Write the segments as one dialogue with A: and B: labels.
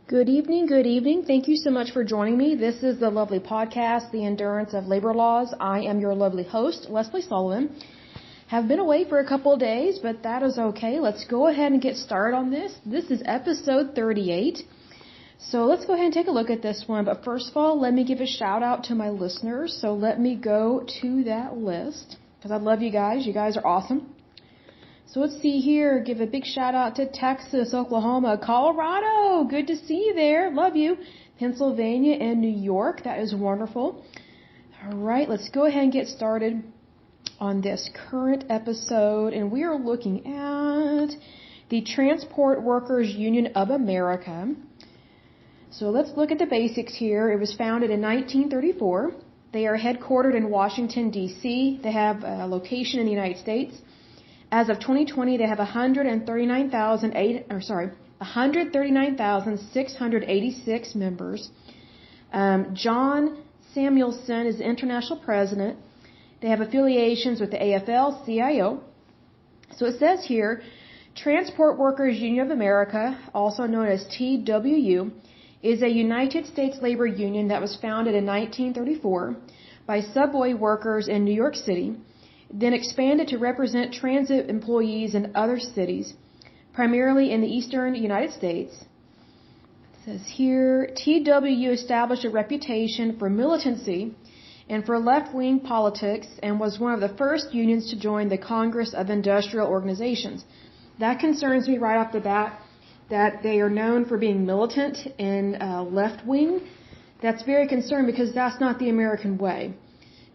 A: Good evening, good evening. Thank you so much for joining me. This is the lovely podcast, The Endurance of Labor Laws. I am your lovely host, Lesley Sullivan. Have been away for a couple of days, but that is okay. Let's go ahead and get started on this. This is episode 38. So let's go ahead and take a look at this one. But first of all, let me give a shout out to my listeners. So let me go to that list because I love you guys. You guys are awesome. So let's see here. Give a big shout out to Texas, Oklahoma, Colorado. Good to see you there. Love you. Pennsylvania and New York. That is wonderful. All right. Let's go ahead and get started on this current episode. And we are looking at the Transport Workers Union of America. So let's look at the basics here. It was founded in 1934. They are headquartered in Washington, D.C. They have a location in the United States. As of 2020, they have 139,686 members. John Samuelson is the international president. They have affiliations with the AFL-CIO. So it says here, Transport Workers Union of America, also known as TWU, is a United States labor union that was founded in 1934 by subway workers in New York City, then expanded to represent transit employees in other cities, primarily in the eastern United States. It says here, TWU established a reputation for militancy and for left-wing politics and was one of the first unions to join the Congress of Industrial Organizations. That concerns me right off the bat, that they are known for being militant and left-wing. That's very concerning because that's not the American way.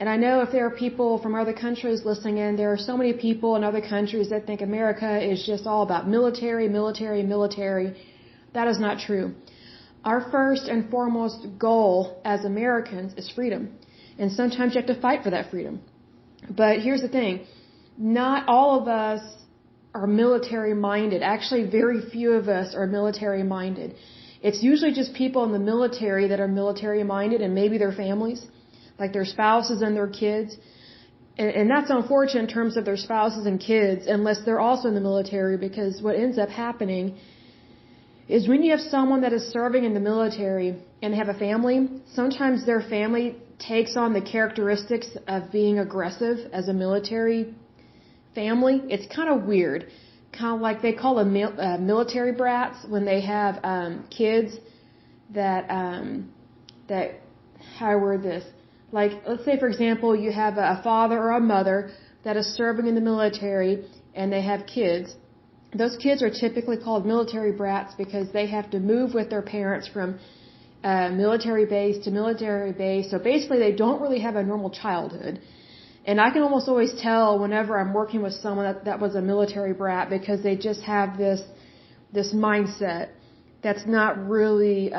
A: And I know if there are people from other countries listening in, there are so many people in other countries that think America is just all about military. That is not true. Our first and foremost goal as Americans is freedom. And sometimes you have to fight for that freedom. But here's the thing. Not all of us are military-minded. Actually, very few of us are military-minded. It's usually just people in the military that are military-minded and maybe their families, like their spouses and their kids. And that's unfortunate in terms of their spouses and kids, unless they're also in the military, because what ends up happening is when you have someone that is serving in the military and they have a family, sometimes their family takes on the characteristics of being aggressive as a military family. It's kind of weird. Kind of like they call them military brats when they have kids that how I word this? Like, let's say, for example, you have a father or a mother that is serving in the military and they have kids. Those kids are typically called military brats because they have to move with their parents from military base to military base. So basically, they don't really have a normal childhood. And I can almost always tell whenever I'm working with someone that was a military brat because they just have this mindset that's not really...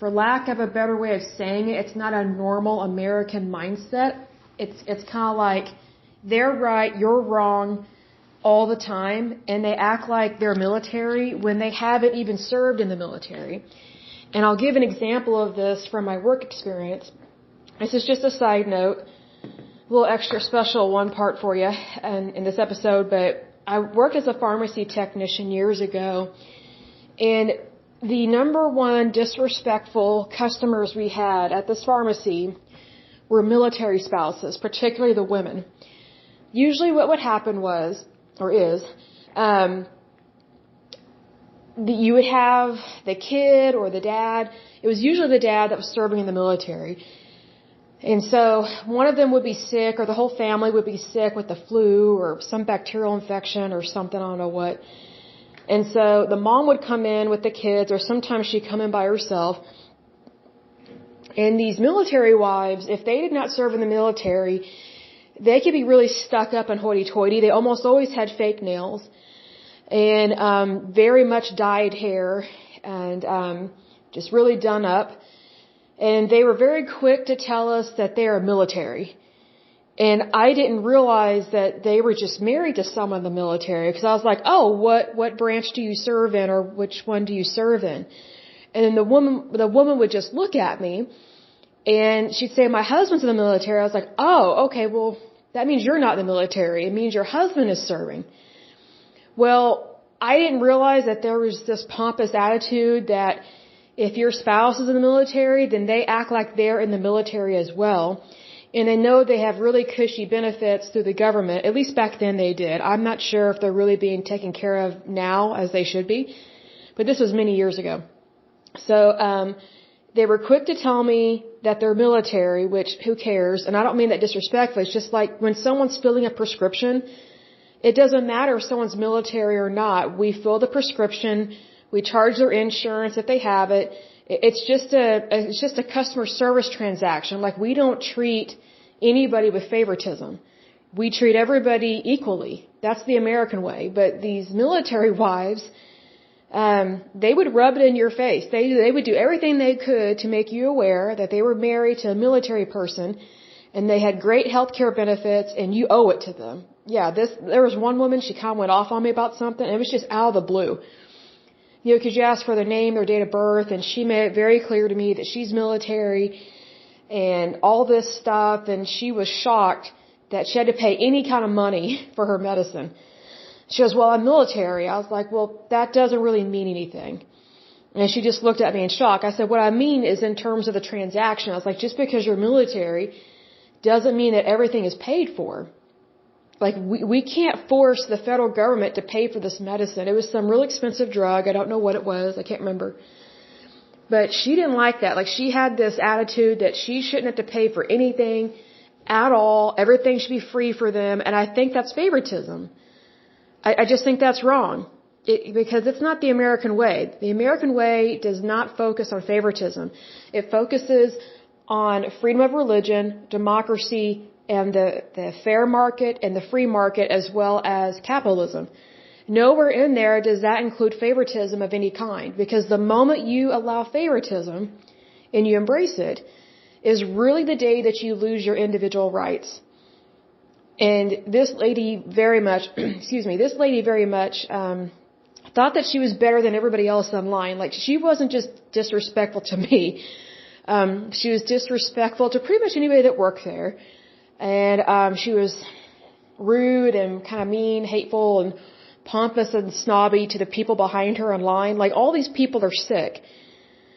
A: for lack of a better way of saying it, it's not a normal American mindset. It's kind of like they're right, you're wrong all the time, and they act like they're military when they haven't even served in the military. And I'll give an example of this from my work experience. This is just a side note, a little extra special one part for you in this episode, but I worked as a pharmacy technician years ago, and the number one disrespectful customers we had at this pharmacy were military spouses, particularly the women. Usually what would happen was, or is, you would have the kid or the dad. It was usually the dad that was serving in the military. And so one of them would be sick or the whole family would be sick with the flu or some bacterial infection or something, I don't know what. And so the mom would come in with the kids, or sometimes she'd come in by herself. And these military wives, if they did not serve in the military, they could be really stuck up and hoity-toity. They almost always had fake nails and very much dyed hair and just really done up. And they were very quick to tell us that they are military. And I didn't realize that they were just married to someone in the military because I was like, oh, what branch do you serve in or which one do you serve in? And then the woman would just look at me and she'd say, my husband's in the military. I was like, oh, okay, well, that means you're not in the military. It means your husband is serving. Well, I didn't realize that there was this pompous attitude that if your spouse is in the military, then they act like they're in the military as well. And they know they have really cushy benefits through the government. At least back then they did. I'm not sure if they're really being taken care of now as they should be. But this was many years ago. So, they were quick to tell me that they're military, which who cares? And I don't mean that disrespectfully. It's just like when someone's filling a prescription, it doesn't matter if someone's military or not. We fill the prescription. We charge their insurance if they have it. It's just a customer service transaction. Like, we don't treat anybody with favoritism. We treat everybody equally. That's the American way. But these military wives, they would rub it in your face. They would do everything they could to make you aware that they were married to a military person and they had great health care benefits and you owe it to them. Yeah, there was one woman, she kind of went off on me about something, and it was just out of the blue. You know, because you asked for their name, their date of birth, and she made it very clear to me that she's military and all this stuff, and she was shocked that she had to pay any kind of money for her medicine. She goes, well, I'm military. I was like, well, that doesn't really mean anything. And she just looked at me in shock. I said, what I mean is in terms of the transaction. I was like, just because you're military doesn't mean that everything is paid for. Like, we can't force the federal government to pay for this medicine. It was some real expensive drug. I don't know what it was. I can't remember. But she didn't like that. Like, she had this attitude that she shouldn't have to pay for anything at all. Everything should be free for them. And I think that's favoritism. I just think that's wrong. Because it's not the American way. The American way does not focus on favoritism. It focuses on freedom of religion, democracy, and the fair market and the free market, as well as capitalism. Nowhere in there does that include favoritism of any kind, because the moment you allow favoritism and you embrace it is really the day that you lose your individual rights. And this lady very much, thought that she was better than everybody else online. Like, she wasn't just disrespectful to me. She was disrespectful to pretty much anybody that worked there. And she was rude and kind of mean, hateful, and pompous and snobby to the people behind her online. Like, all these people are sick.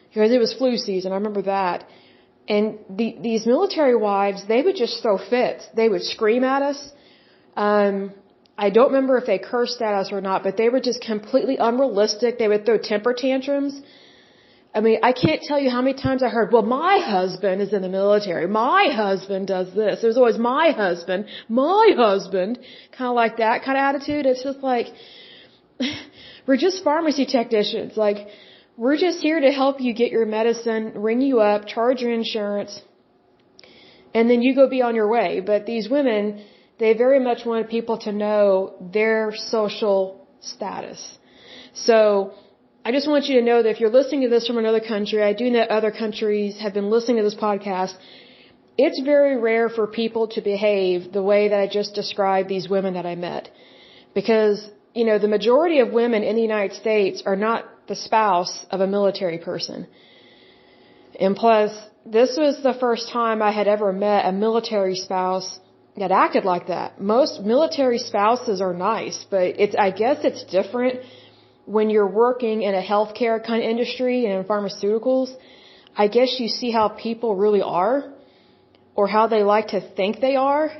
A: Because it was flu season, I remember that. And these military wives, they would just throw fits. They would scream at us. I don't remember if they cursed at us or not, but they were just completely unrealistic. They would throw temper tantrums. I mean, I can't tell you how many times I heard, well, my husband is in the military. My husband does this. It was always my husband, kind of like that kind of attitude. It's just like, we're just pharmacy technicians. Like, we're just here to help you get your medicine, ring you up, charge your insurance, and then you go be on your way. But these women, they very much wanted people to know their social status. So, I just want you to know that if you're listening to this from another country, I do know other countries have been listening to this podcast, it's very rare for people to behave the way that I just described these women that I met. Because, you know, the majority of women in the United States are not the spouse of a military person. And plus, this was the first time I had ever met a military spouse that acted like that. Most military spouses are nice, but I guess it's different when you're working in a healthcare kind of industry and in pharmaceuticals. I guess you see how people really are, or how they like to think they are,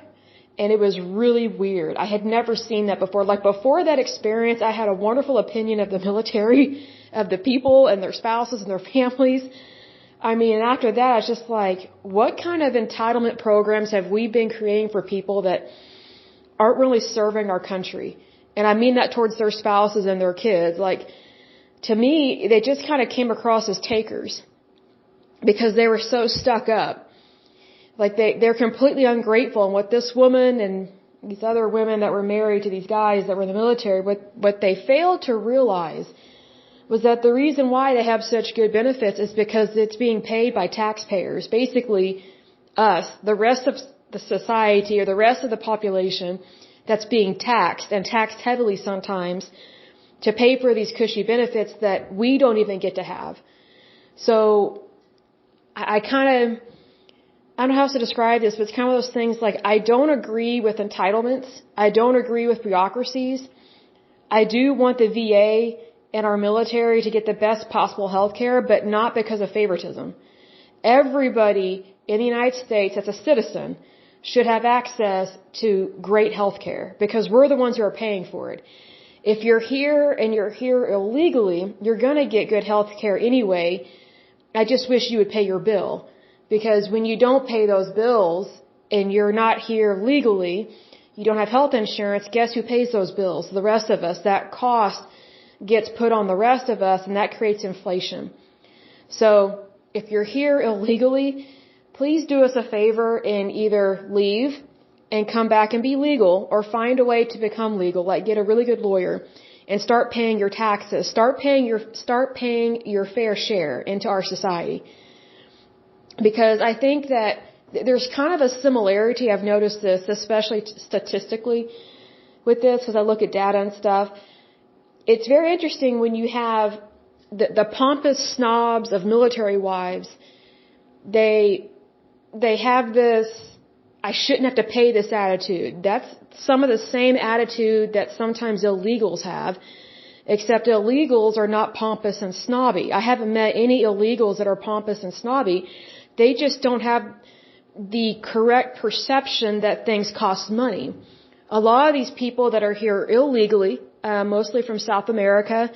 A: and it was really weird. I had never seen that before. Like, before that experience, I had a wonderful opinion of the military, of the people and their spouses and their families. I mean, and after that, I was just like, what kind of entitlement programs have we been creating for people that aren't really serving our country? And I mean that towards their spouses and their kids. Like, to me, they just kind of came across as takers because they were so stuck up. Like, they're completely ungrateful. And what this woman and these other women that were married to these guys that were in the military, what they failed to realize was that the reason why they have such good benefits is because it's being paid by taxpayers. Basically, us, the rest of the society or the rest of the population, that's being taxed, and taxed heavily sometimes, to pay for these cushy benefits that we don't even get to have. So, I don't know how else to describe this, but it's kind of those things like, I don't agree with entitlements. I don't agree with bureaucracies. I do want the VA and our military to get the best possible health care, but not because of favoritism. Everybody in the United States that's a citizen should have access to great health care because we're the ones who are paying for it. If you're here and you're here illegally, you're going to get good health care anyway. I just wish you would pay your bill because when you don't pay those bills and you're not here legally, you don't have health insurance, guess who pays those bills? The rest of us. That cost gets put on the rest of us and that creates inflation. So if you're here illegally, please do us a favor and either leave and come back and be legal or find a way to become legal, like get a really good lawyer and start paying your taxes, start paying your fair share into our society. Because I think that there's kind of a similarity, I've noticed this, especially statistically with this, because I look at data and stuff. It's very interesting when you have the pompous snobs of military wives, they have this, I shouldn't have to pay this attitude. That's some of the same attitude that sometimes illegals have, except illegals are not pompous and snobby. I haven't met any illegals that are pompous and snobby. They just don't have the correct perception that things cost money. A lot of these people that are here illegally, mostly from South America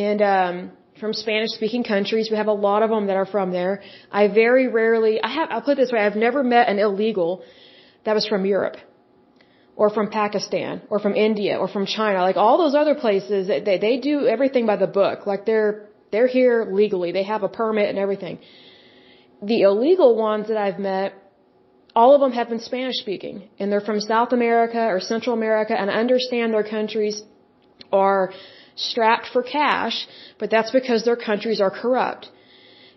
A: and from Spanish-speaking countries, we have a lot of them that are from there. I very rarely, I'll put it this way, I've never met an illegal that was from Europe or from Pakistan or from India or from China. Like all those other places, they do everything by the book. Like they're here legally. They have a permit and everything. The illegal ones that I've met, all of them have been Spanish-speaking, and they're from South America or Central America, and I understand their countries are strapped for cash, but that's because their countries are corrupt.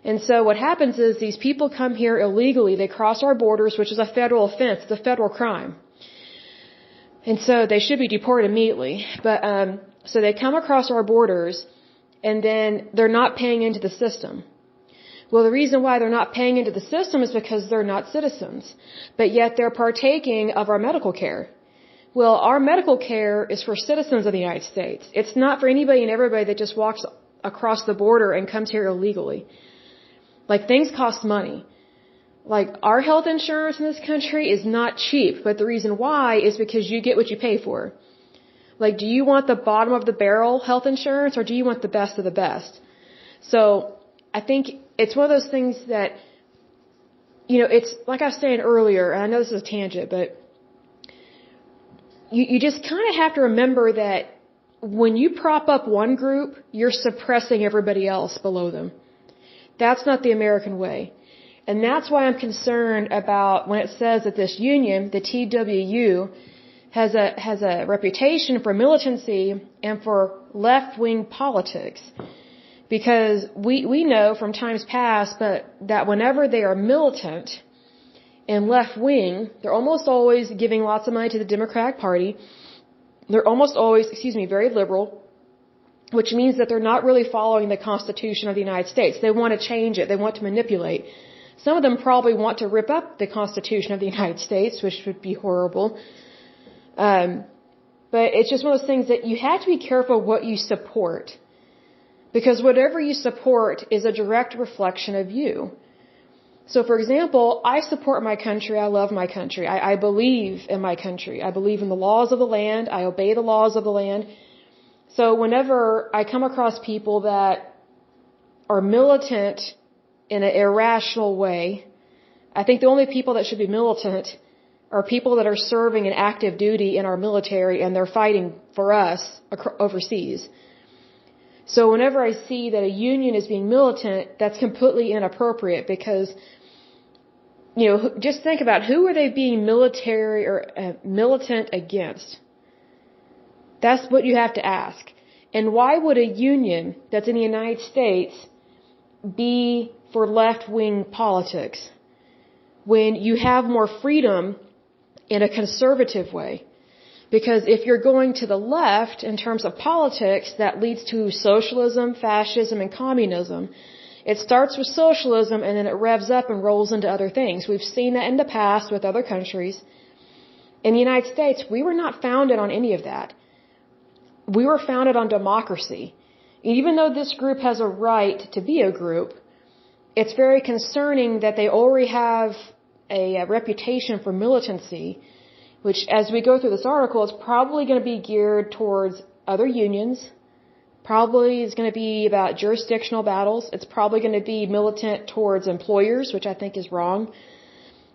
A: And so what happens is these people come here illegally, they cross our borders, which is a federal offense, it's a federal crime. And so they should be deported immediately. But so they come across our borders, and then they're not paying into the system. Well, the reason why they're not paying into the system is because they're not citizens, but yet they're partaking of our medical care. Well, our medical care is for citizens of the United States. It's not for anybody and everybody that just walks across the border and comes here illegally. Like, things cost money. Like, our health insurance in this country is not cheap, but the reason why is because you get what you pay for. Like, do you want the bottom of the barrel health insurance or do you want the best of the best? So, I think it's one of those things that, it's like I was saying earlier, and I know this is a tangent, but you just kind of have to remember that when you prop up one group, you're suppressing everybody else below them. That's not the American way. And that's why I'm concerned about when it says that this union, the TWU, has a reputation for militancy and for left-wing politics. Because we know from times past that whenever they are militant and left-wing, they're almost always giving lots of money to the Democratic Party. They're almost always, very liberal, which means that they're not really following the Constitution of the United States. They want to change it. They want to manipulate. Some of them probably want to rip up the Constitution of the United States, which would be horrible. But it's just one of those things that you have to be careful what you support. Because whatever you support is a direct reflection of you. So, for example, I support my country. I love my country. I believe in my country. I believe in the laws of the land. I obey the laws of the land. So whenever I come across people that are militant in an irrational way, I think the only people that should be militant are people that are serving an active duty in our military and they're fighting for us overseas. So whenever I see that a union is being militant, that's completely inappropriate because, just think about who are they being military or militant against? That's what you have to ask. And why would a union that's in the United States be for left-wing politics when you have more freedom in a conservative way? Because if you're going to the left in terms of politics, that leads to socialism, fascism, and communism. It starts with socialism and then it revs up and rolls into other things. We've seen that in the past with other countries. In the United States, we were not founded on any of that. we were founded on democracy. Even though this group has a right to be a group, it's very concerning that they already have a reputation for militancy, which, as we go through this article, is probably going to be geared towards other unions. Probably is going to be about jurisdictional battles. It's probably going to be militant towards employers, which I think is wrong.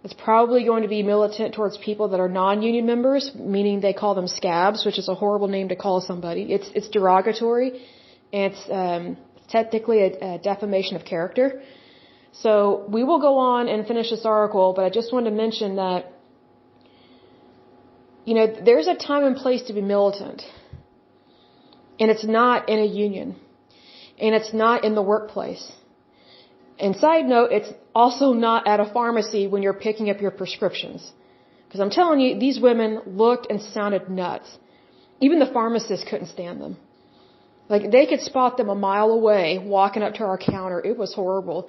A: It's probably going to be militant towards people that are non-union members, meaning they call them scabs, which is a horrible name to call somebody. It's derogatory, and it's technically a defamation of character. So we will go on and finish this article, but I just wanted to mention that, there's a time and place to be militant. And it's not in a union. And it's not in the workplace. And side note, it's also not at a pharmacy when you're picking up your prescriptions. Because I'm telling you, these women looked and sounded nuts. Even the pharmacist couldn't stand them. Like, they could spot them a mile away walking up to our counter. It was horrible.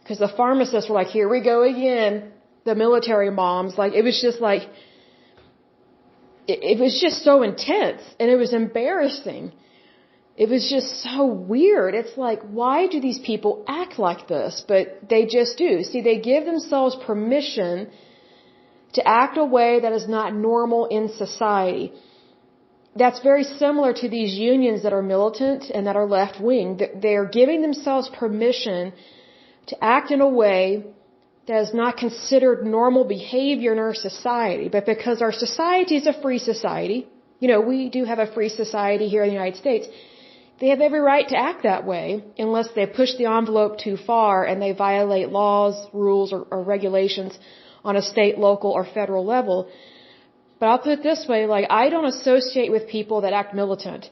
A: Because the pharmacists were like, here we go again. The military moms. Like, it was just like, it was just so intense. And it was embarrassing. It was just so weird. It's like, why do these people act like this? But they just do. See, they give themselves permission to act a way that is not normal in society. That's very similar to these unions that are militant and that are left-wing. They are giving themselves permission to act in a way that is not considered normal behavior in our society. But because our society is a free society, we do have a free society here in the United States, they have every right to act that way unless they push the envelope too far and they violate laws, rules, or regulations on a state, local, or federal level. But I'll put it this way, I don't associate with people that act militant,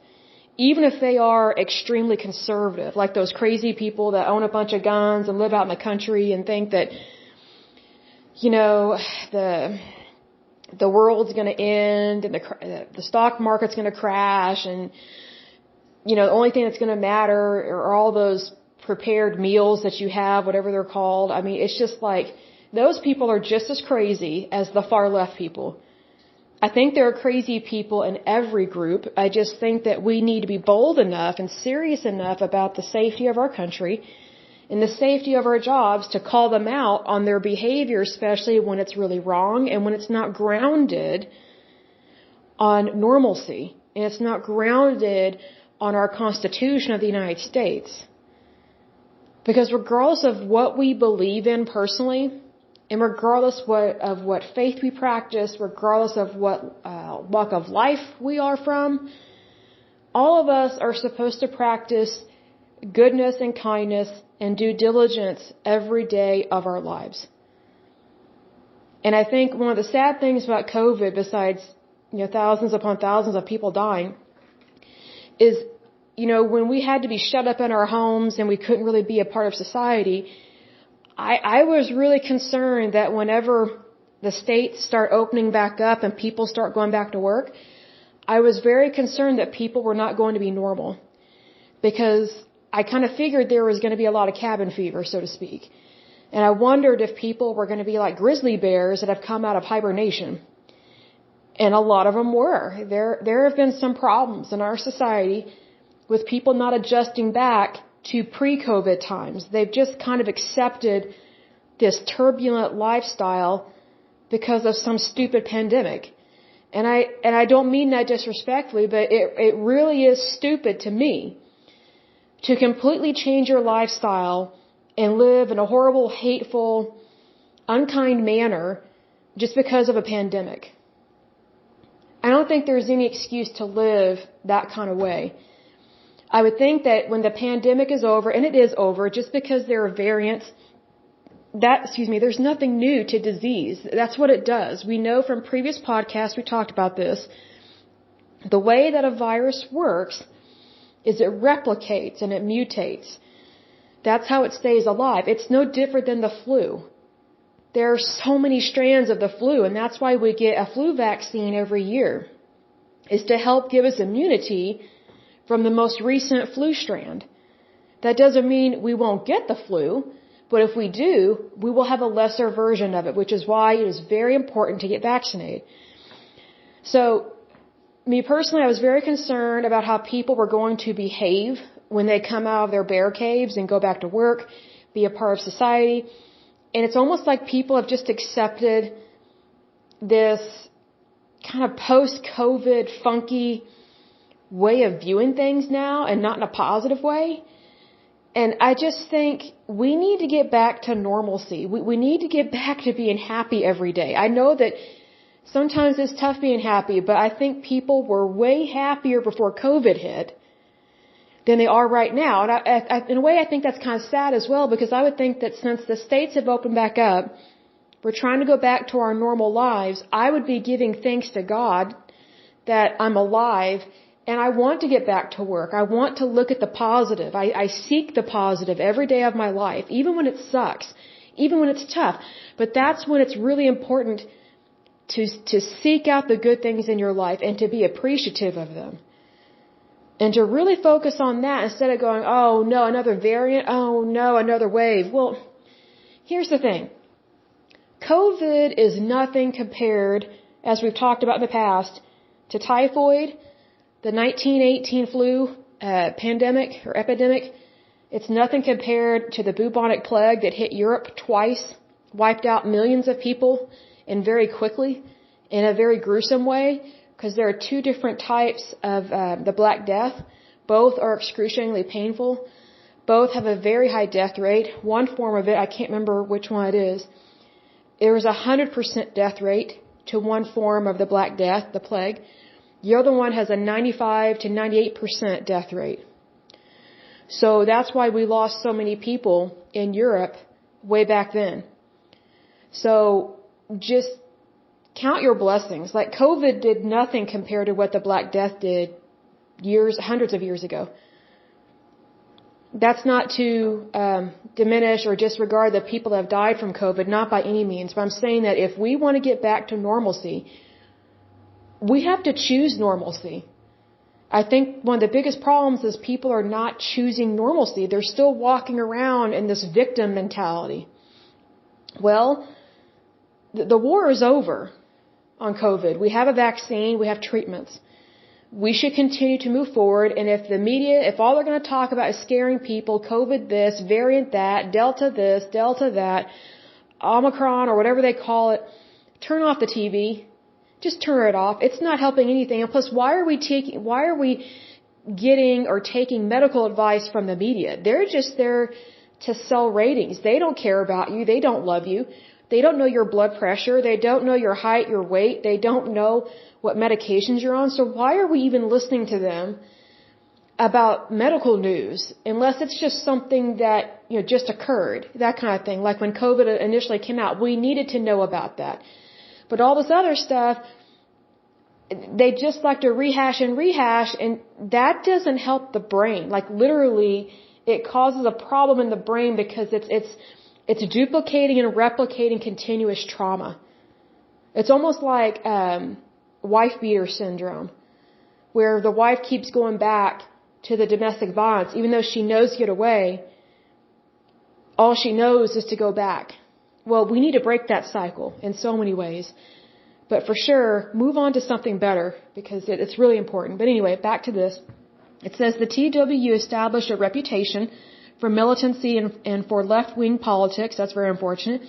A: even if they are extremely conservative, like those crazy people that own a bunch of guns and live out in the country and think that, the world's going to end and the stock market's going to crash and, the only thing that's going to matter are all those prepared meals that you have, whatever they're called. I mean, it's just like, those people are just as crazy as the far left people. I think there are crazy people in every group. I just think that we need to be bold enough and serious enough about the safety of our country and the safety of our jobs to call them out on their behavior, especially when it's really wrong and when it's not grounded on normalcy and it's not grounded on our Constitution of the United States. Because regardless of what we believe in personally, and regardless of what faith we practice, regardless of what walk of life we are from, all of us are supposed to practice goodness and kindness and due diligence every day of our lives. And I think one of the sad things about COVID, besides thousands upon thousands of people dying, is, when we had to be shut up in our homes and we couldn't really be a part of society, I was really concerned that whenever the states start opening back up and people start going back to work, I was very concerned that people were not going to be normal. Because I kind of figured there was going to be a lot of cabin fever, so to speak. And I wondered if people were going to be like grizzly bears that have come out of hibernation. And a lot of them were. There have been some problems in our society with people not adjusting back to pre-COVID times. They've just kind of accepted this turbulent lifestyle because of some stupid pandemic. And I don't mean that disrespectfully, but it really is stupid to me to completely change your lifestyle and live in a horrible, hateful, unkind manner just because of a pandemic. I don't think there's any excuse to live that kind of way. I would think that when the pandemic is over, and it is over, just because there are variants, there's nothing new to disease. That's what it does. We know from previous podcasts, we talked about this. The way that a virus works is it replicates and it mutates. That's how it stays alive. It's no different than the flu. There are so many strands of the flu, and that's why we get a flu vaccine every year, is to help give us immunity from the most recent flu strand. That doesn't mean we won't get the flu, but if we do, we will have a lesser version of it, which is why it is very important to get vaccinated. So, Me personally, I was very concerned about how people were going to behave when they come out of their bear caves and go back to work, be a part of society. And it's almost like people have just accepted this kind of post-COVID funky way of viewing things now, and not in a positive way. And I just think we need to get back to normalcy. We need to get back to being happy every day. I know that sometimes it's tough being happy, but I think people were way happier before COVID hit than they are right now. And in a way, I think that's kind of sad as well, because I would think that since the states have opened back up, we're trying to go back to our normal lives. I would be giving thanks to God that I'm alive, and I want to get back to work. I want to look at the positive. I seek the positive every day of my life, even when it sucks, even when it's tough. But that's when it's really important to seek out the good things in your life and to be appreciative of them. And to really focus on that instead of going, oh no, another variant, oh no, another wave. Well, here's the thing. COVID is nothing compared, as we've talked about in the past, to typhoid, the 1918 flu pandemic or epidemic. It's nothing compared to the bubonic plague that hit Europe twice, wiped out millions of people, and very quickly, in a very gruesome way, because there are two different types of the Black Death. Both are excruciatingly painful. Both have a very high death rate. One form of it, I can't remember which one it is, there was 100% death rate to one form of the Black Death, the plague. The other one has a 95 to 98% death rate. So that's why we lost so many people in Europe way back then. So just count your blessings. Like COVID did nothing compared to what the Black Death did hundreds of years ago. That's not to diminish or disregard the people that have died from COVID, not by any means. But I'm saying that if we want to get back to normalcy, we have to choose normalcy. I think one of the biggest problems is people are not choosing normalcy. They're still walking around in this victim mentality. Well, the war is over on COVID. We have a vaccine. We have treatments. We should continue to move forward. And if the media, if all they're going to talk about is scaring people, COVID this, variant that, Delta this, Delta that, Omicron or whatever they call it, turn off the TV. Just turn it off. It's not helping anything. And plus, why are we getting or taking medical advice from the media? They're just there to sell ratings. They don't care about you. They don't love you. They don't know your blood pressure. They don't know your height, your weight. They don't know what medications you're on. So why are we even listening to them about medical news unless it's just something that, just occurred, that kind of thing. Like when COVID initially came out, we needed to know about that. But all this other stuff, they just like to rehash, and that doesn't help the brain. Like literally, it causes a problem in the brain because it's duplicating and replicating continuous trauma. It's almost like wife beater syndrome, where the wife keeps going back to the domestic violence, even though she knows to get away. All she knows is to go back. Well, we need to break that cycle in so many ways. But for sure, move on to something better because it's really important. But anyway, back to this. It says the TWU established a reputation for militancy and for left-wing politics. That's very unfortunate.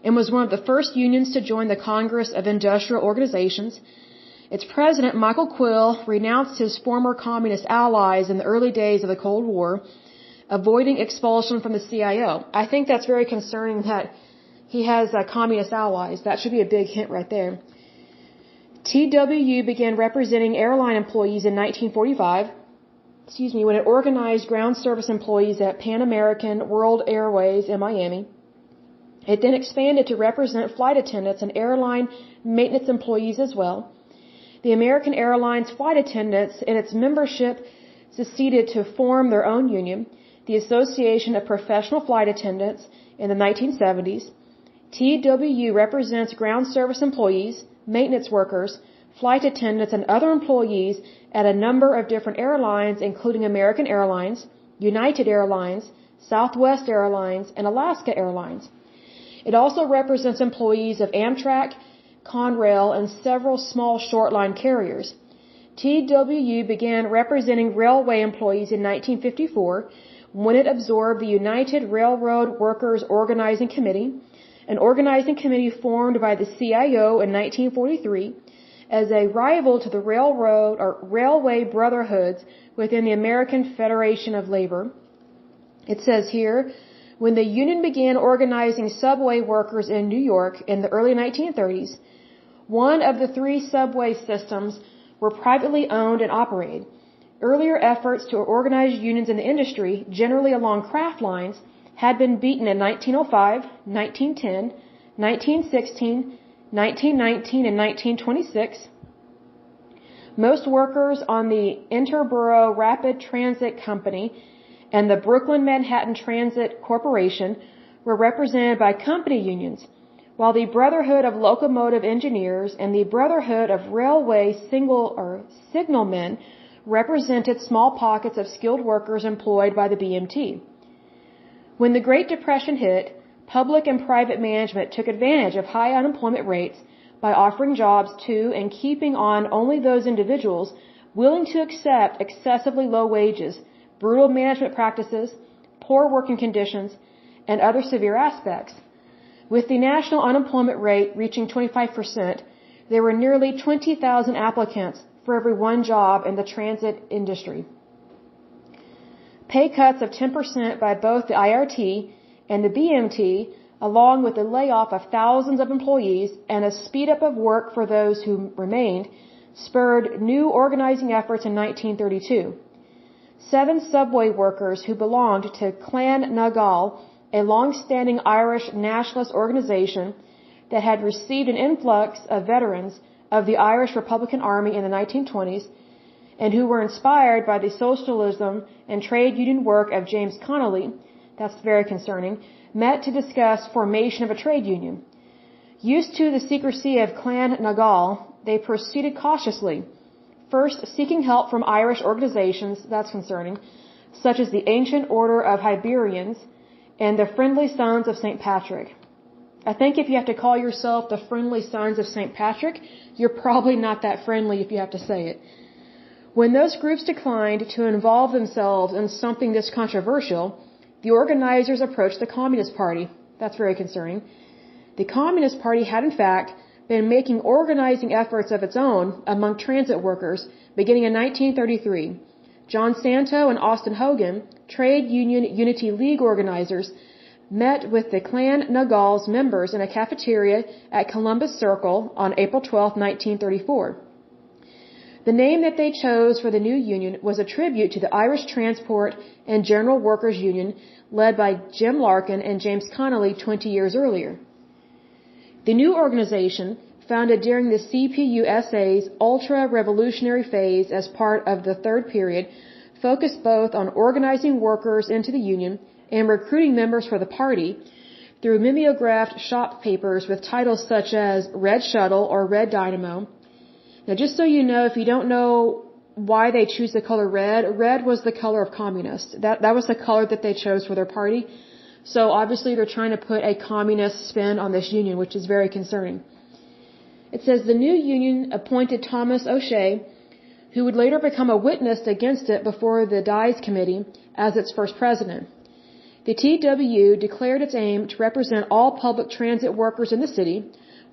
A: And was one of the first unions to join the Congress of Industrial Organizations. Its president, Michael Quill, renounced his former communist allies in the early days of the Cold War, avoiding expulsion from the CIO. I think that's very concerning that he has communist allies. That should be a big hint right there. TWU began representing airline employees in 1945, when it organized ground service employees at Pan American World Airways in Miami. It then expanded to represent flight attendants and airline maintenance employees as well. The American Airlines flight attendants and its membership seceded to form their own union, the Association of Professional Flight Attendants, in the 1970s. TWU represents ground service employees, maintenance workers, flight attendants, and other employees at a number of different airlines, including American Airlines, United Airlines, Southwest Airlines, and Alaska Airlines. It also represents employees of Amtrak, Conrail, and several small short-line carriers. TWU began representing railway employees in 1954 when it absorbed the United Railroad Workers Organizing Committee, an organizing committee formed by the CIO in 1943 as a rival to the railway brotherhoods within the American Federation of Labor. It says here, when the union began organizing subway workers in New York in the early 1930s, one of the 3 subway systems were privately owned and operated. Earlier efforts to organize unions in the industry, generally along craft lines, had been beaten in 1905, 1910, 1916, 1919, and 1926. Most workers on the Interborough Rapid Transit Company and the Brooklyn Manhattan Transit Corporation were represented by company unions, while the Brotherhood of Locomotive Engineers and the Brotherhood of Railway Signalmen represented small pockets of skilled workers employed by the BMT. When the Great Depression hit, public and private management took advantage of high unemployment rates by offering jobs to and keeping on only those individuals willing to accept excessively low wages, brutal management practices, poor working conditions, and other severe aspects. With the national unemployment rate reaching 25%, there were nearly 20,000 applicants for every one job in the transit industry. Pay cuts of 10% by both the IRT and the BMT, along with the layoff of thousands of employees and a speed up of work for those who remained, spurred new organizing efforts in 1932. 7 subway workers who belonged to Clan Nagal, a long-standing Irish nationalist organization that had received an influx of veterans of the Irish Republican Army in the 1920s, and who were inspired by the socialism and trade union work of James Connolly, that's very concerning, met to discuss formation of a trade union. Used to the secrecy of Clan Nagal, they proceeded cautiously, first seeking help from Irish organizations, that's concerning, such as the Ancient Order of Hibernians and the Friendly Sons of St. Patrick. I think if you have to call yourself the Friendly Sons of St. Patrick, you're probably not that friendly if you have to say it. When those groups declined to involve themselves in something this controversial, the organizers approached the Communist Party. That's very concerning. The Communist Party had, in fact, been making organizing efforts of its own among transit workers beginning in 1933. John Santo and Austin Hogan, Trade Union Unity League organizers, met with the Clan Nagal's members in a cafeteria at Columbus Circle on April 12, 1934. The name that they chose for the new union was a tribute to the Irish Transport and General Workers Union led by Jim Larkin and James Connolly 20 years earlier. The new organization, founded during the CPUSA's ultra-revolutionary phase as part of the third period, focused both on organizing workers into the union and recruiting members for the party through mimeographed shop papers with titles such as Red Shuttle or Red Dynamo. Now, just so you know, if you don't know why they choose the color red, red was the color of communists. That was the color that they chose for their party. So obviously they're trying to put a communist spin on this union, which is very concerning. It says the new union appointed Thomas O'Shea, who would later become a witness against it before the Dies Committee, as its first president. The TWU declared its aim to represent all public transit workers in the city,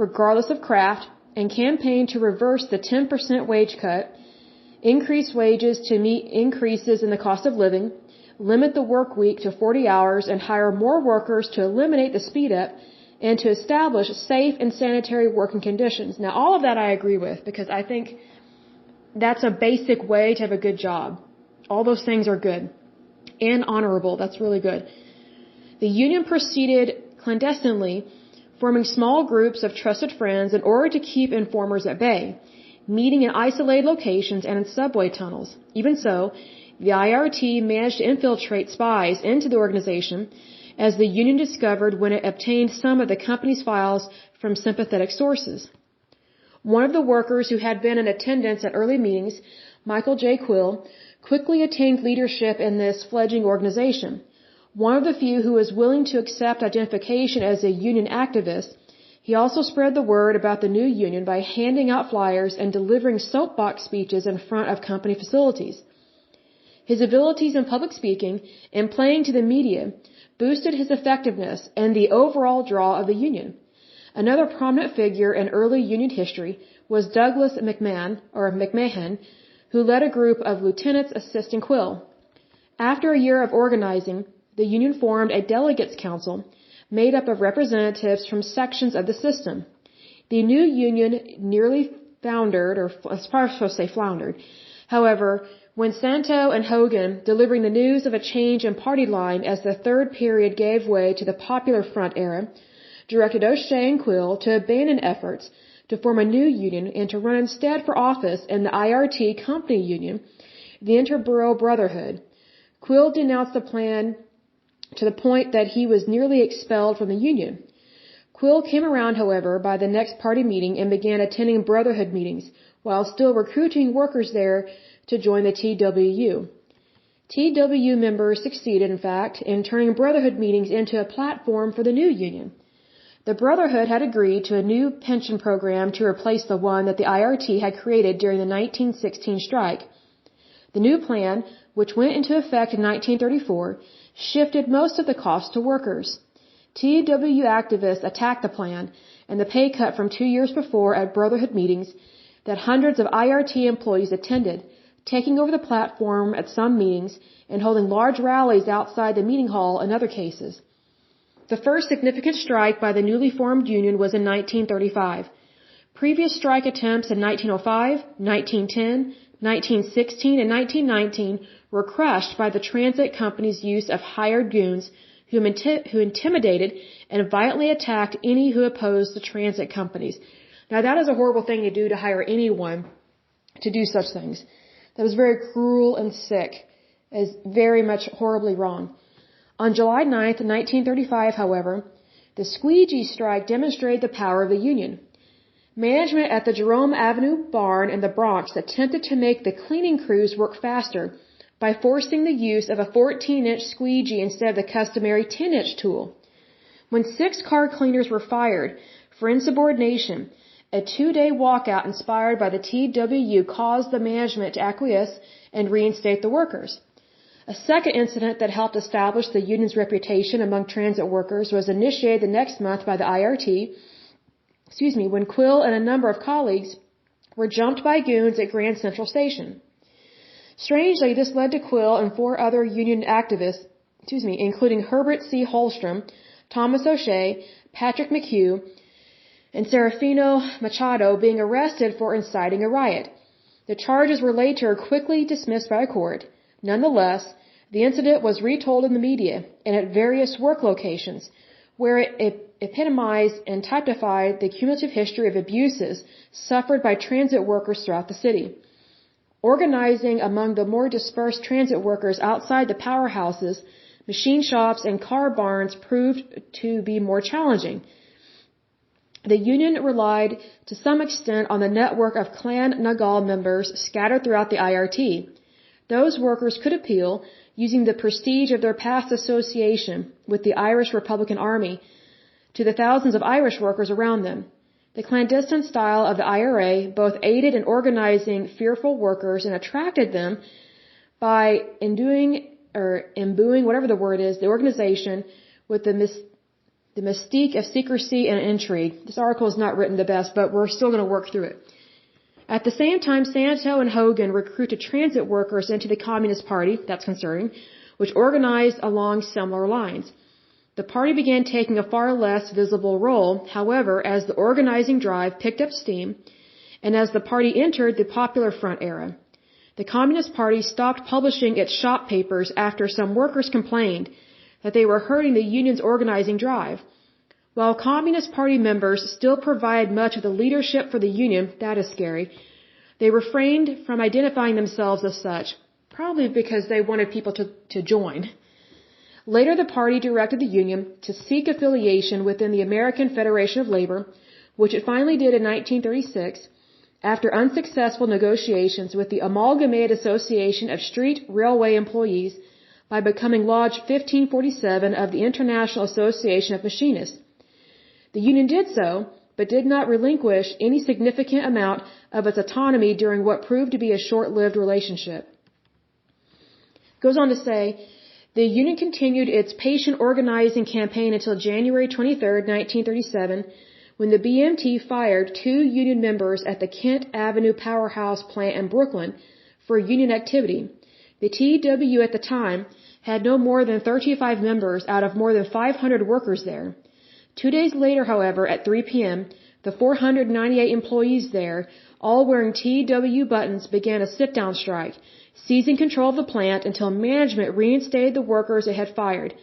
A: regardless of craft, and campaigned to reverse the 10% wage cut, increase wages to meet increases in the cost of living, limit the work week to 40 hours, and hire more workers to eliminate the speed up, and to establish safe and sanitary working conditions. Now, all of that I agree with, because I think that's a basic way to have a good job. All those things are good. And honorable. That's really good. The union proceeded clandestinely, forming small groups of trusted friends in order to keep informers at bay, meeting in isolated locations and in subway tunnels. Even so, the IRT managed to infiltrate spies into the organization, as the union discovered when it obtained some of the company's files from sympathetic sources. One of the workers who had been in attendance at early meetings, Michael J. Quill, quickly attained leadership in this fledgling organization. One of the few who was willing to accept identification as a union activist, He also spread the word about the new union by handing out flyers and delivering soapbox speeches in front of company facilities. His abilities in public speaking and playing to the media boosted his effectiveness and the overall draw of the union. Another prominent figure in early union history was Douglas McMahon, who led a group of lieutenants assisting Quill. After a year of organizing, the union formed a delegates council made up of representatives from sections of the system. The new union nearly floundered. However, when Santo and Hogan, delivering the news of a change in party line as the third period gave way to the Popular Front era, directed O'Shea and Quill to abandon efforts to form a new union and to run instead for office in the IRT company union, the Interborough Brotherhood. Quill denounced the plan to the point that he was nearly expelled from the union. Quill came around, however, by the next party meeting and began attending Brotherhood meetings, while still recruiting workers there to join the TWU. TWU members succeeded, in fact, in turning Brotherhood meetings into a platform for the new union. The Brotherhood had agreed to a new pension program to replace the one that the IRT had created during the 1916 strike. The new plan, which went into effect in 1934, shifted most of the cost to workers. TWU activists attacked the plan and the pay cut from 2 years before at Brotherhood meetings that hundreds of IRT employees attended, taking over the platform at some meetings and holding large rallies outside the meeting hall in other cases. The first significant strike by the newly formed union was in 1935. Previous strike attempts in 1905, 1910, 1916, and 1919 were crushed by the transit company's use of hired goons who intimidated and violently attacked any who opposed the transit companies. Now that is a horrible thing to do, to hire anyone to do such things. That was very cruel and sick. It is very much horribly wrong. On July 9th, 1935, however, the squeegee strike demonstrated the power of the union. Management at the Jerome Avenue barn in the Bronx attempted to make the cleaning crews work faster by forcing the use of a 14-inch squeegee instead of the customary 10-inch tool. When 6 car cleaners were fired for insubordination, a 2-day walkout inspired by the TWU caused the management to acquiesce and reinstate the workers. A second incident that helped establish the union's reputation among transit workers was initiated the next month by the IRT, when Quill and a number of colleagues were jumped by goons at Grand Central Station. Strangely, this led to Quill and 4 other union activists, including Herbert C. Holstrom, Thomas O'Shea, Patrick McHugh, and Serafino Machado being arrested for inciting a riot. The charges were later quickly dismissed by a court. Nonetheless, the incident was retold in the media and at various work locations, where it epitomized and typified the cumulative history of abuses suffered by transit workers throughout the city. Organizing among the more dispersed transit workers outside the powerhouses, machine shops, and car barns proved to be more challenging. The union relied to some extent on the network of Clan Nagal members scattered throughout the IRT. Those workers could appeal, using the prestige of their past association with the Irish Republican Army, to the thousands of Irish workers around them. The clandestine style of the IRA both aided in organizing fearful workers and attracted them by imbuing the organization with the mystique of secrecy and intrigue. This article is not written the best, but we're still going to work through it. At the same time, Santo and Hogan recruited transit workers into the Communist Party, that's concerning, which organized along similar lines. The party began taking a far less visible role, however, as the organizing drive picked up steam and as the party entered the Popular Front era. The Communist Party stopped publishing its shop papers after some workers complained that they were hurting the union's organizing drive. While Communist Party members still provided much of the leadership for the union, that is scary, they refrained from identifying themselves as such, probably because they wanted people to join. Later, the party directed the union to seek affiliation within the American Federation of Labor, which it finally did in 1936, after unsuccessful negotiations with the Amalgamated Association of Street Railway Employees by becoming Lodge 1547 of the International Association of Machinists. The union did so, but did not relinquish any significant amount of its autonomy during what proved to be a short-lived relationship. Goes on to say, the union continued its patient organizing campaign until January 23, 1937, when the BMT fired 2 union members at the Kent Avenue Powerhouse plant in Brooklyn for union activity. The TW at the time had no more than 35 members out of more than 500 workers there. 2 days later, however, at 3 p.m., the 498 employees there, all wearing TW buttons, began a sit-down strike, seizing control of the plant until management reinstated the workers it had fired.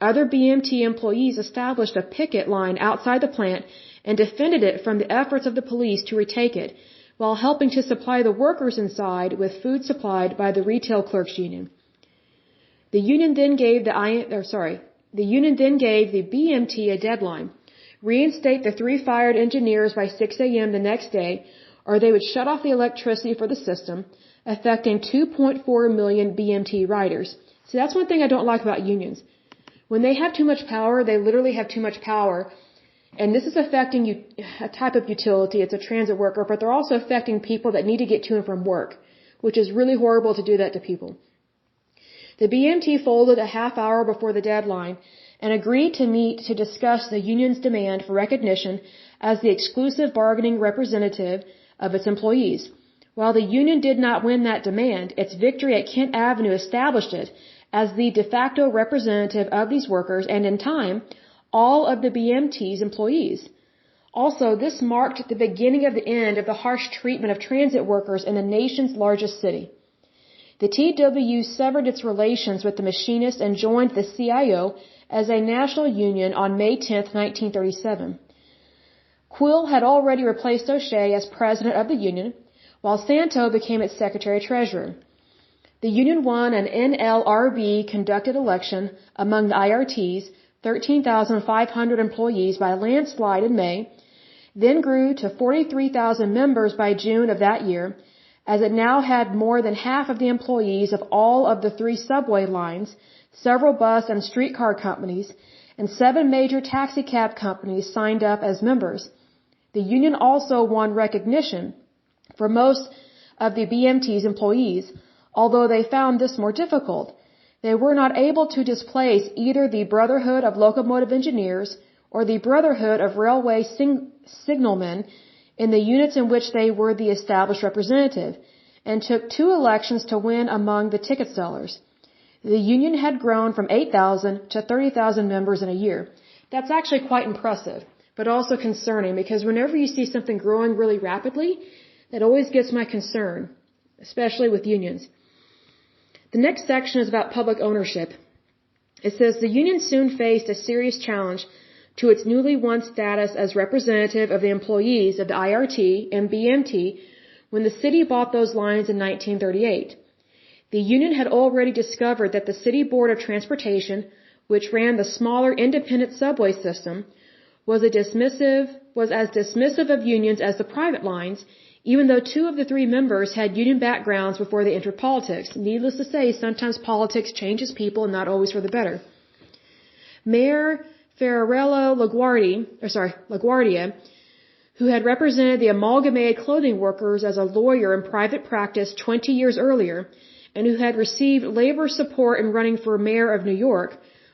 A: Other BMT employees established a picket line outside the plant and defended it from the efforts of the police to retake it, while helping to supply the workers inside with food supplied by the Retail Clerks Union. The union then gave the BMT a deadline: reinstate the 3 fired engineers by 6 a.m. the next day, or they would shut off the electricity for the system, affecting 2.4 million BMT riders. So that's one thing I don't like about unions. When they have too much power, they literally have too much power. And this is affecting a type of utility. It's a transit worker, but they're also affecting people that need to get to and from work, which is really horrible to do that to people. The BMT folded a half hour before the deadline and agreed to meet to discuss the union's demand for recognition as the exclusive bargaining representative of its employees. While the union did not win that demand, its victory at Kent Avenue established it as the de facto representative of these workers and, in time, all of the BMT's employees. Also, this marked the beginning of the end of the harsh treatment of transit workers in the nation's largest city. The TW severed its relations with the machinists and joined the CIO as a national union on May 10, 1937. Quill had already replaced O'Shea as president of the union, while Santo became its secretary-treasurer. The union won an NLRB-conducted election among the IRT's 13,500 employees by landslide in May, then grew to 43,000 members by June of that year, as it now had more than half of the employees of all of the 3 subway lines, several bus and streetcar companies, and 7 major taxicab companies signed up as members. The union also won recognition for most of the BMT's employees, although they found this more difficult. They were not able to displace either the Brotherhood of Locomotive Engineers or the Brotherhood of Railway Signalmen in the units in which they were the established representative, and took 2 elections to win among the ticket sellers. The union had grown from 8,000 to 30,000 members in a year. That's actually quite impressive, but also concerning, because whenever you see something growing really rapidly, that always gets my concern, especially with unions. The next section is about public ownership. It says the union soon faced a serious challenge to its newly won status as representative of the employees of the IRT and BMT when the city bought those lines in 1938. The union had already discovered that the City Board of Transportation, which ran the smaller independent subway system, was as dismissive of unions as the private lines, even though 2 of the 3 members had union backgrounds before they entered politics. Needless to say, sometimes politics changes people and not always for the better. Mayor Ferrarello LaGuardia, who had represented the Amalgamated Clothing Workers as a lawyer in private practice 20 years earlier, and who had received labor support in running for mayor of New York,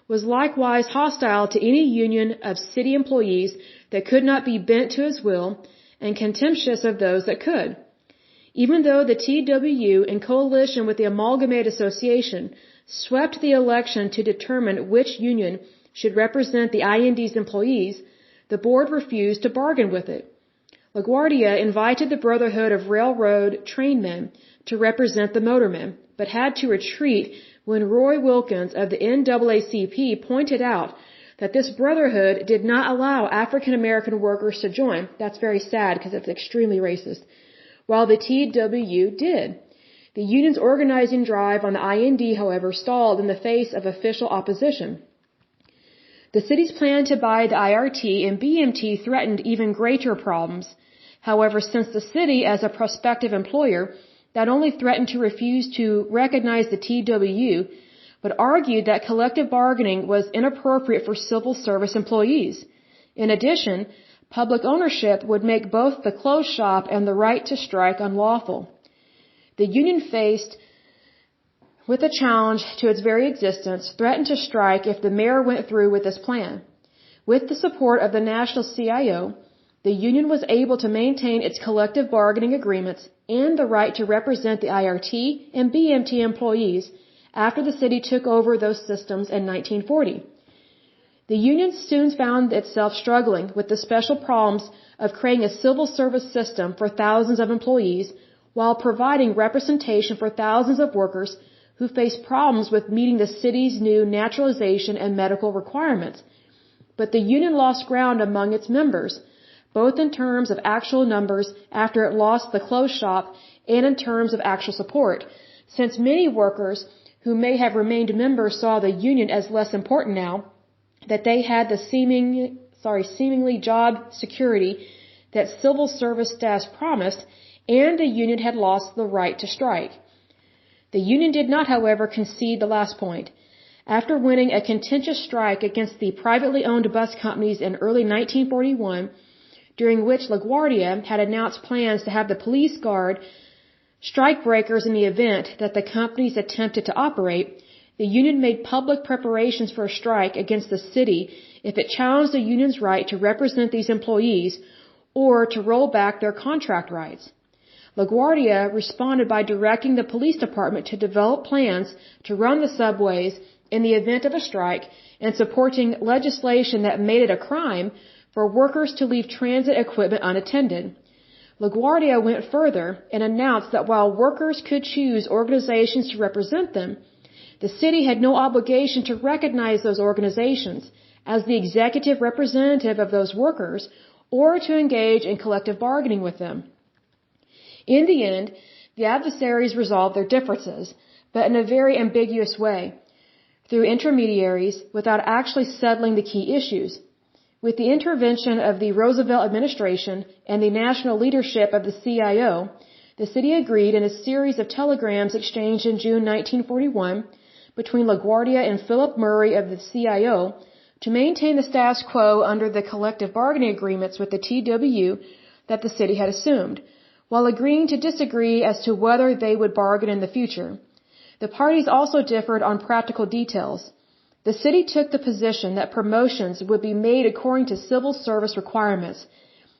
A: was likewise hostile to any union of city employees that could not be bent to his will, and contemptuous of those that could. Even though the TW, in coalition with the Amalgamated Association, swept the election to determine which union should represent the IND's employees, the board refused to bargain with it. LaGuardia invited the Brotherhood of Railroad Trainmen to represent the motormen, but had to retreat when Roy Wilkins of the NAACP pointed out that this brotherhood did not allow African American workers to join. That's very sad because it's extremely racist. While the TW did. The union's organizing drive on the IND, however, stalled in the face of official opposition. The city's plan to buy the IRT and BMT threatened even greater problems. However, since the city, as a prospective employer, not only threatened to refuse to recognize the TW, but argued that collective bargaining was inappropriate for civil service employees. In addition, public ownership would make both the closed shop and the right to strike unlawful. The union, faced with a challenge to its very existence, threatened to strike if the mayor went through with this plan. With the support of the national CIO, the union was able to maintain its collective bargaining agreements and the right to represent the IRT and BMT employees after the city took over those systems in 1940. The union soon found itself struggling with the special problems of creating a civil service system for thousands of employees while providing representation for thousands of workers who faced problems with meeting the city's new naturalization and medical requirements. But the union lost ground among its members, both in terms of actual numbers after it lost the closed shop and in terms of actual support, since many workers who may have remained members saw the union as less important now that they had the seemingly job security that civil service staffs promised, and the union had lost the right to strike. The union did not, however, concede the last point. After winning a contentious strike against the privately owned bus companies in early 1941, during which LaGuardia had announced plans to have the police guard strikebreakers in the event that the companies attempted to operate, the union made public preparations for a strike against the city if it challenged the union's right to represent these employees or to roll back their contract rights. LaGuardia responded by directing the police department to develop plans to run the subways in the event of a strike and supporting legislation that made it a crime for workers to leave transit equipment unattended. LaGuardia went further and announced that while workers could choose organizations to represent them, the city had no obligation to recognize those organizations as the executive representative of those workers or to engage in collective bargaining with them. In the end, the adversaries resolved their differences, but in a very ambiguous way, through intermediaries without actually settling the key issues. With the intervention of the Roosevelt administration and the national leadership of the CIO, the city agreed in a series of telegrams exchanged in June 1941 between LaGuardia and Philip Murray of the CIO to maintain the status quo under the collective bargaining agreements with the TWU that the city had assumed, while agreeing to disagree as to whether they would bargain in the future. The parties also differed on practical details. The city took the position that promotions would be made according to civil service requirements.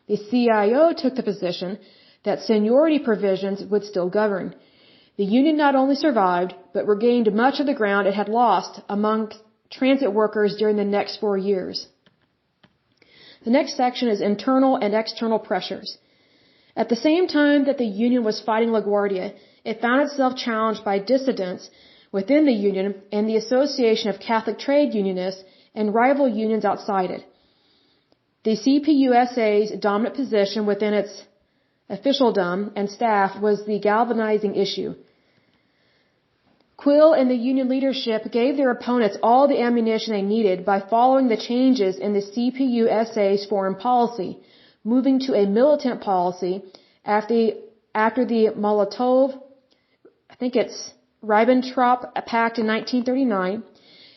A: The CIO took the position that seniority provisions would still govern. The union not only survived, but regained much of the ground it had lost among transit workers during the next 4 years. The next section is internal and external pressures. At the same time that the union was fighting LaGuardia, it found itself challenged by dissidents within the union and the Association of Catholic Trade Unionists and rival unions outside it. The CPUSA's dominant position within its officialdom and staff was the galvanizing issue. Quill and the union leadership gave their opponents all the ammunition they needed by following the changes in the CPUSA's foreign policy, moving to a militant policy after the Molotov-Ribbentrop Pact in 1939,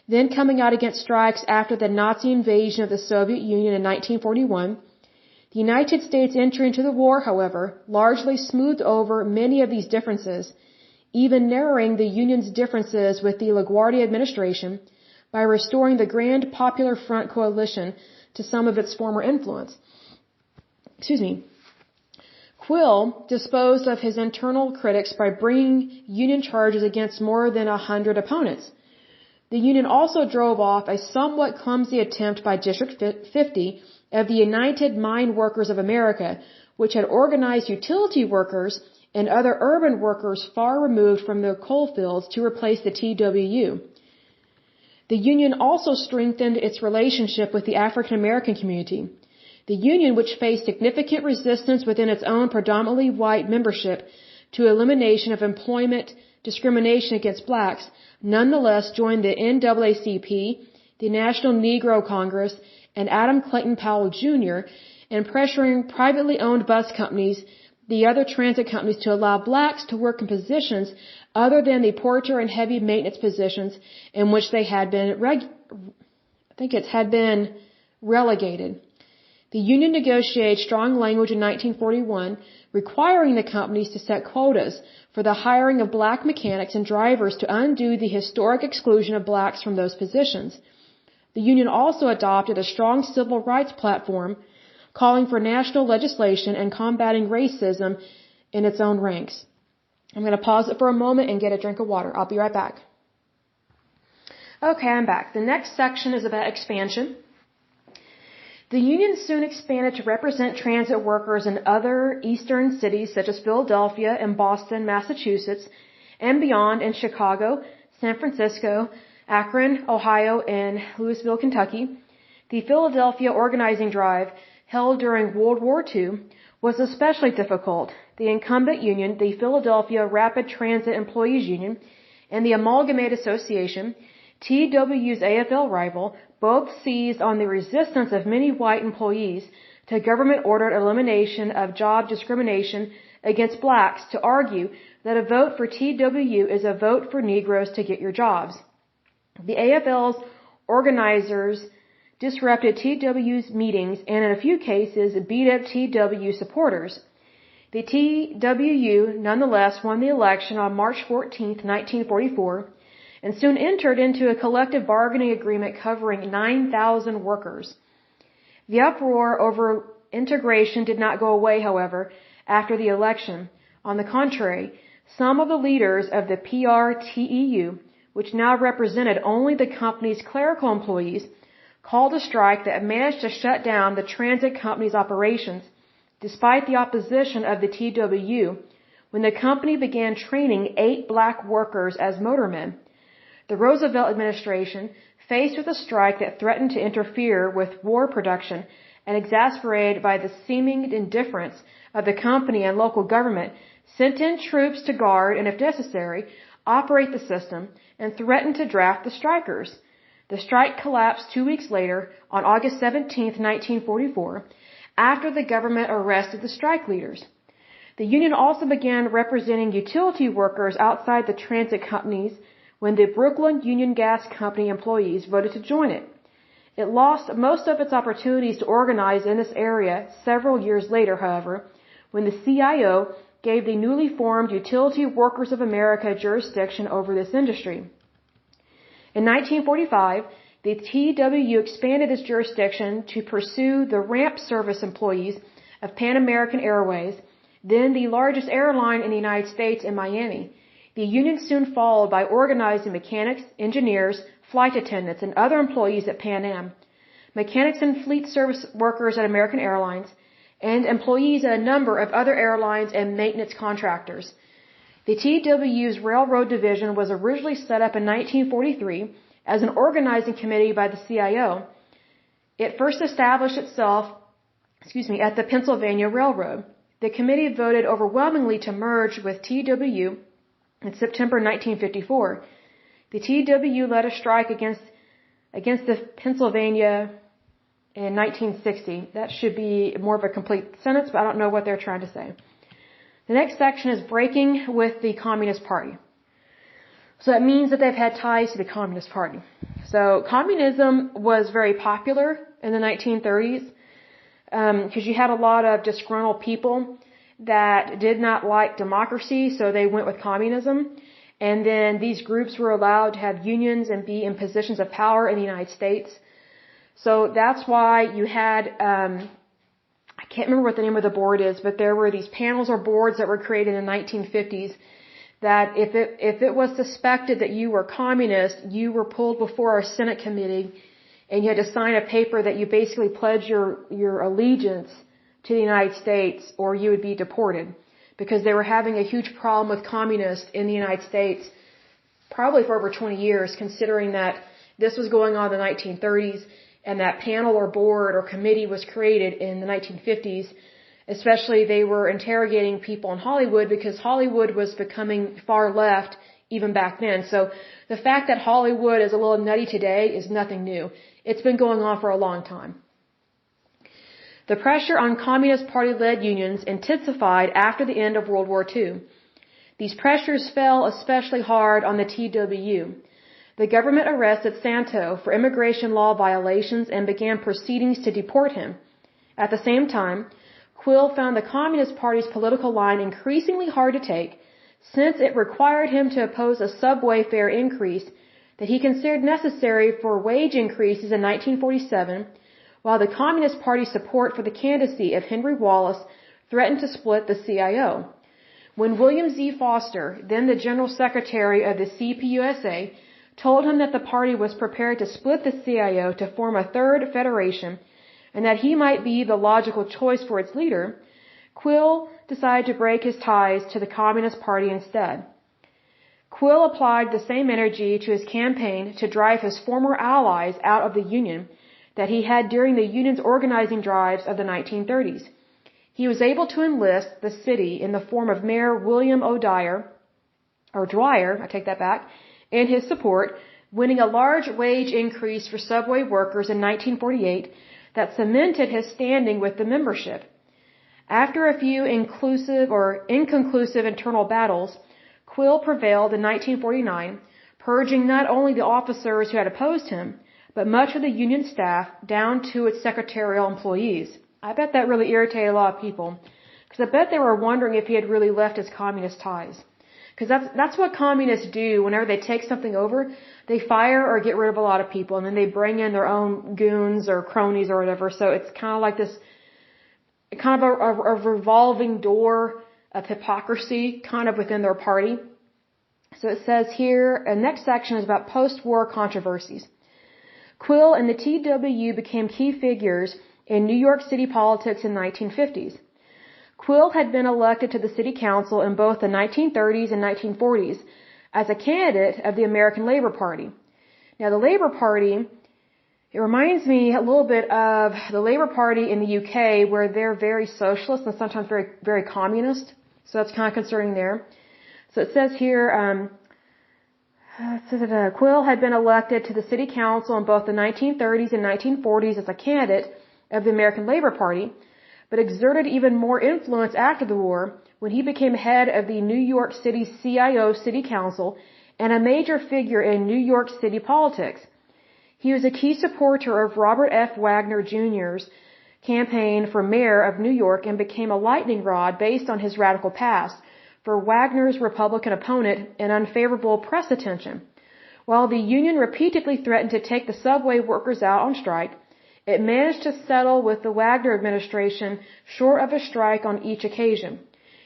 A: then coming out against strikes after the Nazi invasion of the Soviet Union in 1941. The United States entry into the war, however, largely smoothed over many of these differences, even narrowing the union's differences with the LaGuardia administration by restoring the Grand Popular Front coalition to some of its former influence. Quill disposed of his internal critics by bringing union charges against more than 100 opponents. The union also drove off a somewhat clumsy attempt by District 50 of the United Mine Workers of America, which had organized utility workers and other urban workers far removed from the coal fields to replace the TWU. The union also strengthened its relationship with the African American community. The union, which faced significant resistance within its own predominantly white membership to elimination of employment discrimination against blacks, nonetheless joined the NAACP, the National Negro Congress, and Adam Clayton Powell Jr. in pressuring privately owned bus companies, the other transit companies, to allow blacks to work in positions other than the porter and heavy maintenance positions in which they had been relegated. The union negotiated strong language in 1941 requiring the companies to set quotas for the hiring of black mechanics and drivers to undo the historic exclusion of blacks from those positions. The union also adopted a strong civil rights platform calling for national legislation and combating racism in its own ranks. I'm going to pause it for a moment and get a drink of water. I'll be right back. Okay, I'm back. The next section is about expansion. The union soon expanded to represent transit workers in other eastern cities such as Philadelphia and Boston, Massachusetts, and beyond in Chicago, San Francisco, Akron, Ohio, and Louisville, Kentucky. The Philadelphia organizing drive, held during World War II, was especially difficult. The incumbent union, the Philadelphia Rapid Transit Employees Union, and the Amalgamated Association, TWU's AFL rival, both seized on the resistance of many white employees to government-ordered elimination of job discrimination against blacks to argue that a vote for TWU is a vote for Negroes to get your jobs. The AFL's organizers disrupted TWU's meetings and in a few cases beat up TWU supporters. The TWU nonetheless won the election on March 14, 1944, and soon entered into a collective bargaining agreement covering 9,000 workers. The uproar over integration did not go away, however, after the election. On the contrary, some of the leaders of the PRTEU, which now represented only the company's clerical employees, called a strike that managed to shut down the transit company's operations, despite the opposition of the TWU, when the company began training 8 black workers as motormen. The Roosevelt administration, faced with a strike that threatened to interfere with war production and exasperated by the seeming indifference of the company and local government, sent in troops to guard and, if necessary, operate the system and threatened to draft the strikers. The strike collapsed 2 weeks later, on August 17, 1944, after the government arrested the strike leaders. The union also began representing utility workers outside the transit companies when the Brooklyn Union Gas Company employees voted to join it. It lost most of its opportunities to organize in this area several years later, however, when the CIO gave the newly formed Utility Workers of America jurisdiction over this industry. In 1945, the TWU expanded its jurisdiction to pursue the ramp service employees of Pan American Airways, then the largest airline in the United States in Miami. The union soon followed by organizing mechanics, engineers, flight attendants, and other employees at Pan Am, mechanics and fleet service workers at American Airlines, and employees at a number of other airlines and maintenance contractors. The TWU's Railroad Division was originally set up in 1943 as an organizing committee by the CIO. It first established itself at the Pennsylvania Railroad. The committee voted overwhelmingly to merge with TWU in September 1954. The TWU led a strike against the Pennsylvania in 1960. That should be more of a complete sentence, but I don't know what they're trying to say. The next section is breaking with the Communist Party. So that means that they've had ties to the Communist Party. So communism was very popular in the 1930s because you had a lot of disgruntled people that did not like democracy, so they went with communism. And then these groups were allowed to have unions and be in positions of power in the United States. So that's why you had, I can't remember what the name of the board is, but there were these panels or boards that were created in the 1950s that if it was suspected that you were communist, you were pulled before a Senate committee and you had to sign a paper that you basically pledged your allegiance to the United States or you would be deported, because they were having a huge problem with communists in the United States probably for over 20 years, considering that this was going on in the 1930s and that panel or board or committee was created in the 1950s. Especially they were interrogating people in Hollywood because Hollywood was becoming far left even back then. So the fact that Hollywood is a little nutty today is nothing new. It's been going on for a long time. The pressure on Communist Party-led unions intensified after the end of World War II. These pressures fell especially hard on the TWU. The government arrested Santo for immigration law violations and began proceedings to deport him. At the same time, Quill found the Communist Party's political line increasingly hard to take, since it required him to oppose a subway fare increase that he considered necessary for wage increases in 1947, while the Communist Party's support for the candidacy of Henry Wallace threatened to split the CIO. When William Z. Foster, then the General Secretary of the CPUSA, told him that the party was prepared to split the CIO to form a third federation, and that he might be the logical choice for its leader, Quill decided to break his ties to the Communist Party instead. Quill applied the same energy to his campaign to drive his former allies out of the Union that he had during the Union's organizing drives of the 1930s. He was able to enlist the city in the form of Mayor William O. Dwyer, in his support, winning a large wage increase for subway workers in 1948 that cemented his standing with the membership. After a few inconclusive internal battles, Quill prevailed in 1949, purging not only the officers who had opposed him, but much of the Union staff down to its secretarial employees. I bet that really irritated a lot of people, because I bet they were wondering if he had really left his communist ties. Because that's what communists do. Whenever they take something over, they fire or get rid of a lot of people, and then they bring in their own goons or cronies or whatever. So it's kind of like this, kind of a revolving door of hypocrisy kind of within their party. So it says here, the next section is about post-war controversies. Quill and the TW became key figures in New York City politics in the 1950s. Quill had been elected to the city council in both the 1930s and 1940s as a candidate of the American Labor Party. Now, the Labor Party, it reminds me a little bit of the Labor Party in the UK, where they're very socialist and sometimes very, very communist. So that's kind of concerning there. So it says here, Quill had been elected to the city council in both the 1930s and 1940s as a candidate of the American Labor Party, but exerted even more influence after the war when he became head of the New York City CIO City Council and a major figure in New York City politics. He was a key supporter of Robert F. Wagner Jr.'s campaign for mayor of New York and became a lightning rod based on his radical past for Wagner's Republican opponent and unfavorable press attention. While the union repeatedly threatened to take the subway workers out on strike, it managed to settle with the Wagner administration short of a strike on each occasion.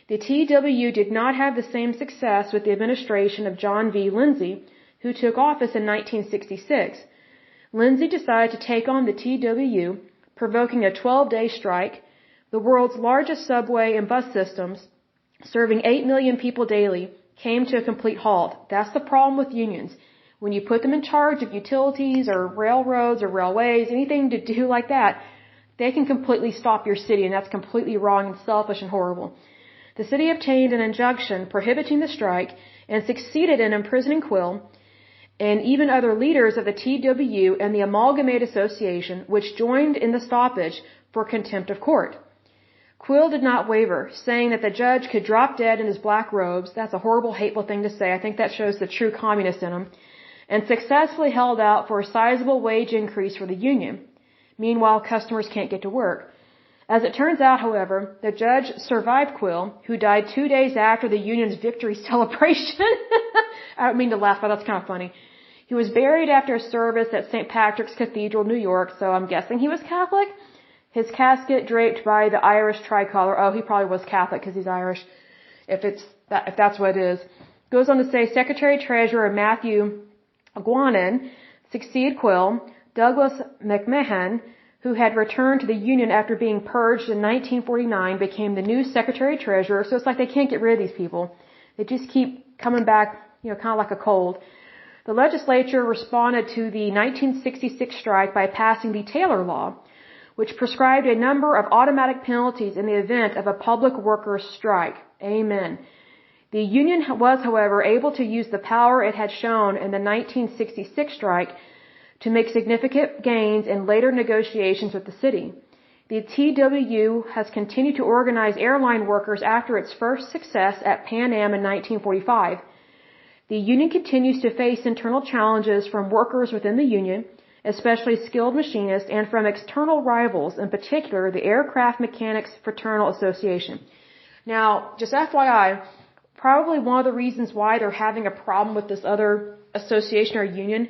A: The TW did not have the same success with the administration of John V. Lindsay, who took office in 1966. Lindsay decided to take on the TW, provoking a 12-day strike. The world's largest subway and bus systems, serving 8 million people daily, came to a complete halt. That's the problem with unions. When you put them in charge of utilities or railroads or railways, anything to do like that, they can completely stop your city, and that's completely wrong and selfish and horrible. The city obtained an injunction prohibiting the strike and succeeded in imprisoning Quill and even other leaders of the TW and the Amalgamate Association, which joined in the stoppage for contempt of court. Quill did not waver, saying that the judge could drop dead in his black robes. That's a horrible, hateful thing to say. I think that shows the true communist in him. And successfully held out for a sizable wage increase for the union. Meanwhile, customers can't get to work. As it turns out, however, the judge survived Quill, who died 2 days after the union's victory celebration. I don't mean to laugh, but that's kind of funny. He was buried after a service at St. Patrick's Cathedral, New York, so I'm guessing he was Catholic. His casket draped by the Irish tricolor. Oh, he probably was Catholic because he's Irish, if that's what it is. Goes on to say, Secretary-Treasurer Matthew Guanin succeeded Quill. Douglas McMahon, who had returned to the Union after being purged in 1949, became the new Secretary-Treasurer. So it's like they can't get rid of these people. They just keep coming back, kind of like a cold. The legislature responded to the 1966 strike by passing the Taylor Law, which prescribed a number of automatic penalties in the event of a public workers' strike. Amen. The union was, however, able to use the power it had shown in the 1966 strike to make significant gains in later negotiations with the city. The TW has continued to organize airline workers after its first success at Pan Am in 1945. The union continues to face internal challenges from workers within the union, especially skilled machinists, and from external rivals, in particular the Aircraft Mechanics Fraternal Association. Now, just FYI, probably one of the reasons why they're having a problem with this other association or union,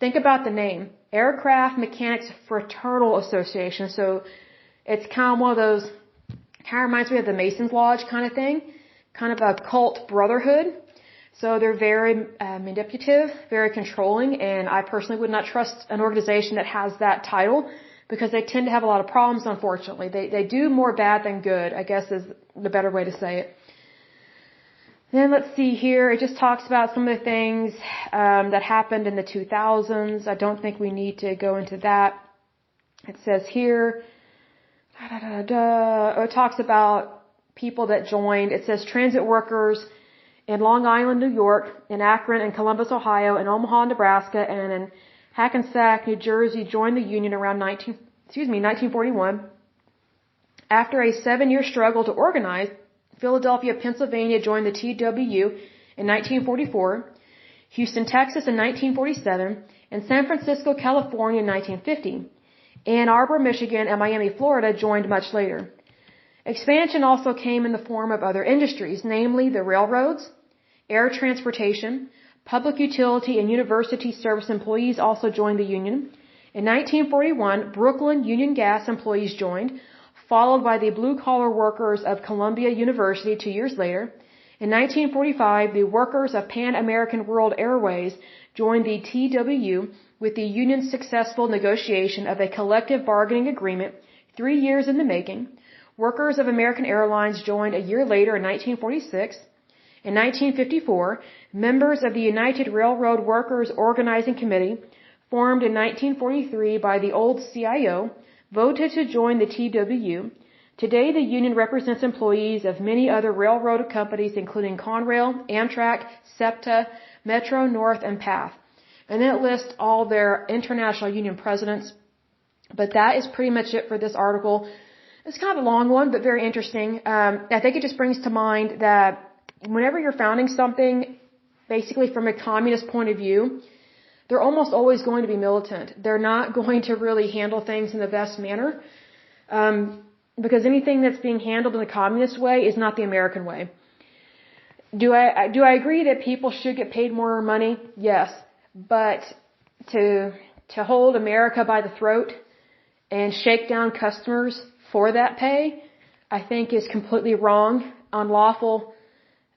A: think about the name, Aircraft Mechanics Fraternal Association. So it's kind of one of those, kind of reminds me of the Masons Lodge kind of thing, kind of a cult brotherhood. So they're very manipulative, very controlling, and I personally would not trust an organization that has that title because they tend to have a lot of problems, unfortunately. They do more bad than good, I guess is the better way to say it. Then let's see here. It just talks about some of the things that happened in the 2000s. I don't think we need to go into that. It says here, it talks about people that joined. It says transit workers in Long Island, New York, in Akron and Columbus, Ohio, in Omaha, Nebraska, and in Hackensack, New Jersey joined the union around 1941. After a 7-year struggle to organize, Philadelphia, Pennsylvania joined the TWU in 1944, Houston, Texas in 1947, and San Francisco, California in 1950. Ann Arbor, Michigan, and Miami, Florida joined much later. Expansion also came in the form of other industries, namely the railroads, air transportation, public utility, and university service employees also joined the union. In 1941, Brooklyn Union Gas employees joined, followed by the blue-collar workers of Columbia University 2 years later. In 1945, the workers of Pan American World Airways joined the TWU with the union's successful negotiation of a collective bargaining agreement 3 years in the making. Workers of American Airlines joined a year later in 1946. In 1954, members of the United Railroad Workers Organizing Committee, formed in 1943 by the old CIO, voted to join the TWU. Today, the union represents employees of many other railroad companies, including Conrail, Amtrak, SEPTA, Metro North, and PATH. And then it lists all their international union presidents. But that is pretty much it for this article. It's kind of a long one, but very interesting. I think it just brings to mind that whenever you're founding something, basically from a communist point of view, they're almost always going to be militant. They're not going to really handle things in the best manner, because anything that's being handled in the communist way is not the American way. Do I agree that people should get paid more money? Yes, but to hold America by the throat and shake down customers for that pay, I think is completely wrong, unlawful,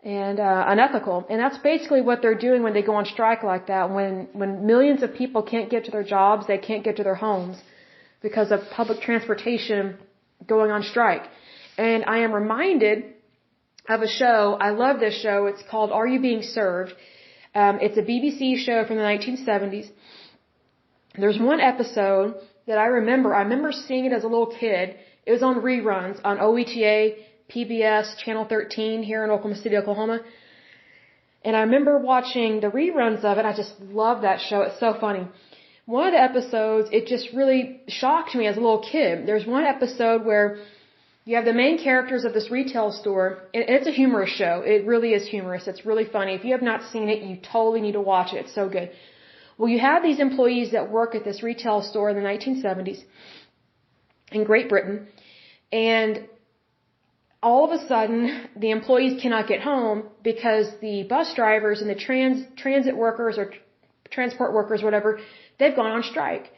A: and unethical. And that's basically what they're doing when they go on strike like that. When millions of people can't get to their jobs, they can't get to their homes because of public transportation going on strike. And I am reminded of a show. I love this show. It's called Are You Being Served? It's a BBC show from the 1970s. There's one episode that I remember seeing it as a little kid. It was on reruns on OETA, PBS, Channel 13 here in Oklahoma City, Oklahoma. And I remember watching the reruns of it. I just love that show. It's so funny. One of the episodes, it just really shocked me as a little kid. There's one episode where you have the main characters of this retail store. And it's a humorous show. It really is humorous. It's really funny. If you have not seen it, you totally need to watch it. It's so good. Well, you have these employees that work at this retail store in the 1970s in Great Britain. And all of a sudden, the employees cannot get home because the bus drivers and the transit workers or transport workers, whatever, they've gone on strike.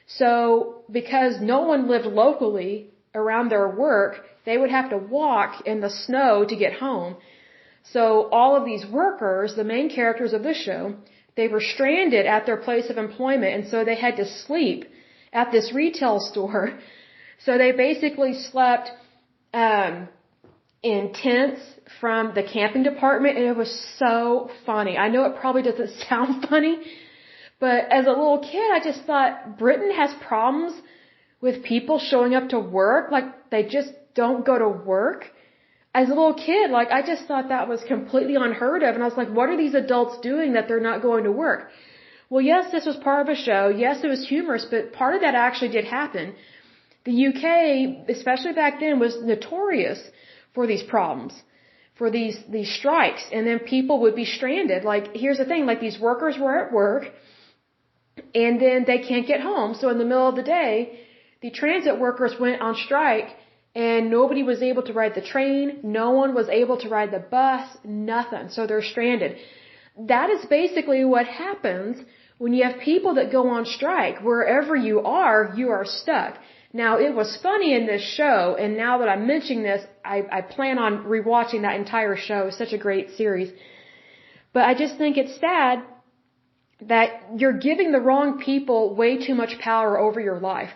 A: So because no one lived locally around their work, they would have to walk in the snow to get home. So all of these workers, the main characters of this show, they were stranded at their place of employment, and so they had to sleep at this retail store. So they basically slept in tents from the camping department, and it was so funny. I know it probably doesn't sound funny, but as a little kid, I just thought Britain has problems with people showing up to work. Like, they just don't go to work. As a little kid, like, I just thought that was completely unheard of, and I was like, what are these adults doing that they're not going to work? Well, yes, this was part of a show. Yes, it was humorous, but part of that actually did happen. The UK, especially back then, was notorious for these problems, for these strikes, and then people would be stranded. Like, here's the thing, like, these workers were at work, and then they can't get home. So in the middle of the day, the transit workers went on strike, and nobody was able to ride the train. No one was able to ride the bus, nothing. So they're stranded. That is basically what happens when you have people that go on strike. Wherever you are stuck. Now, it was funny in this show, and now that I'm mentioning this, I plan on rewatching that entire show. It's such a great series. But I just think it's sad that you're giving the wrong people way too much power over your life.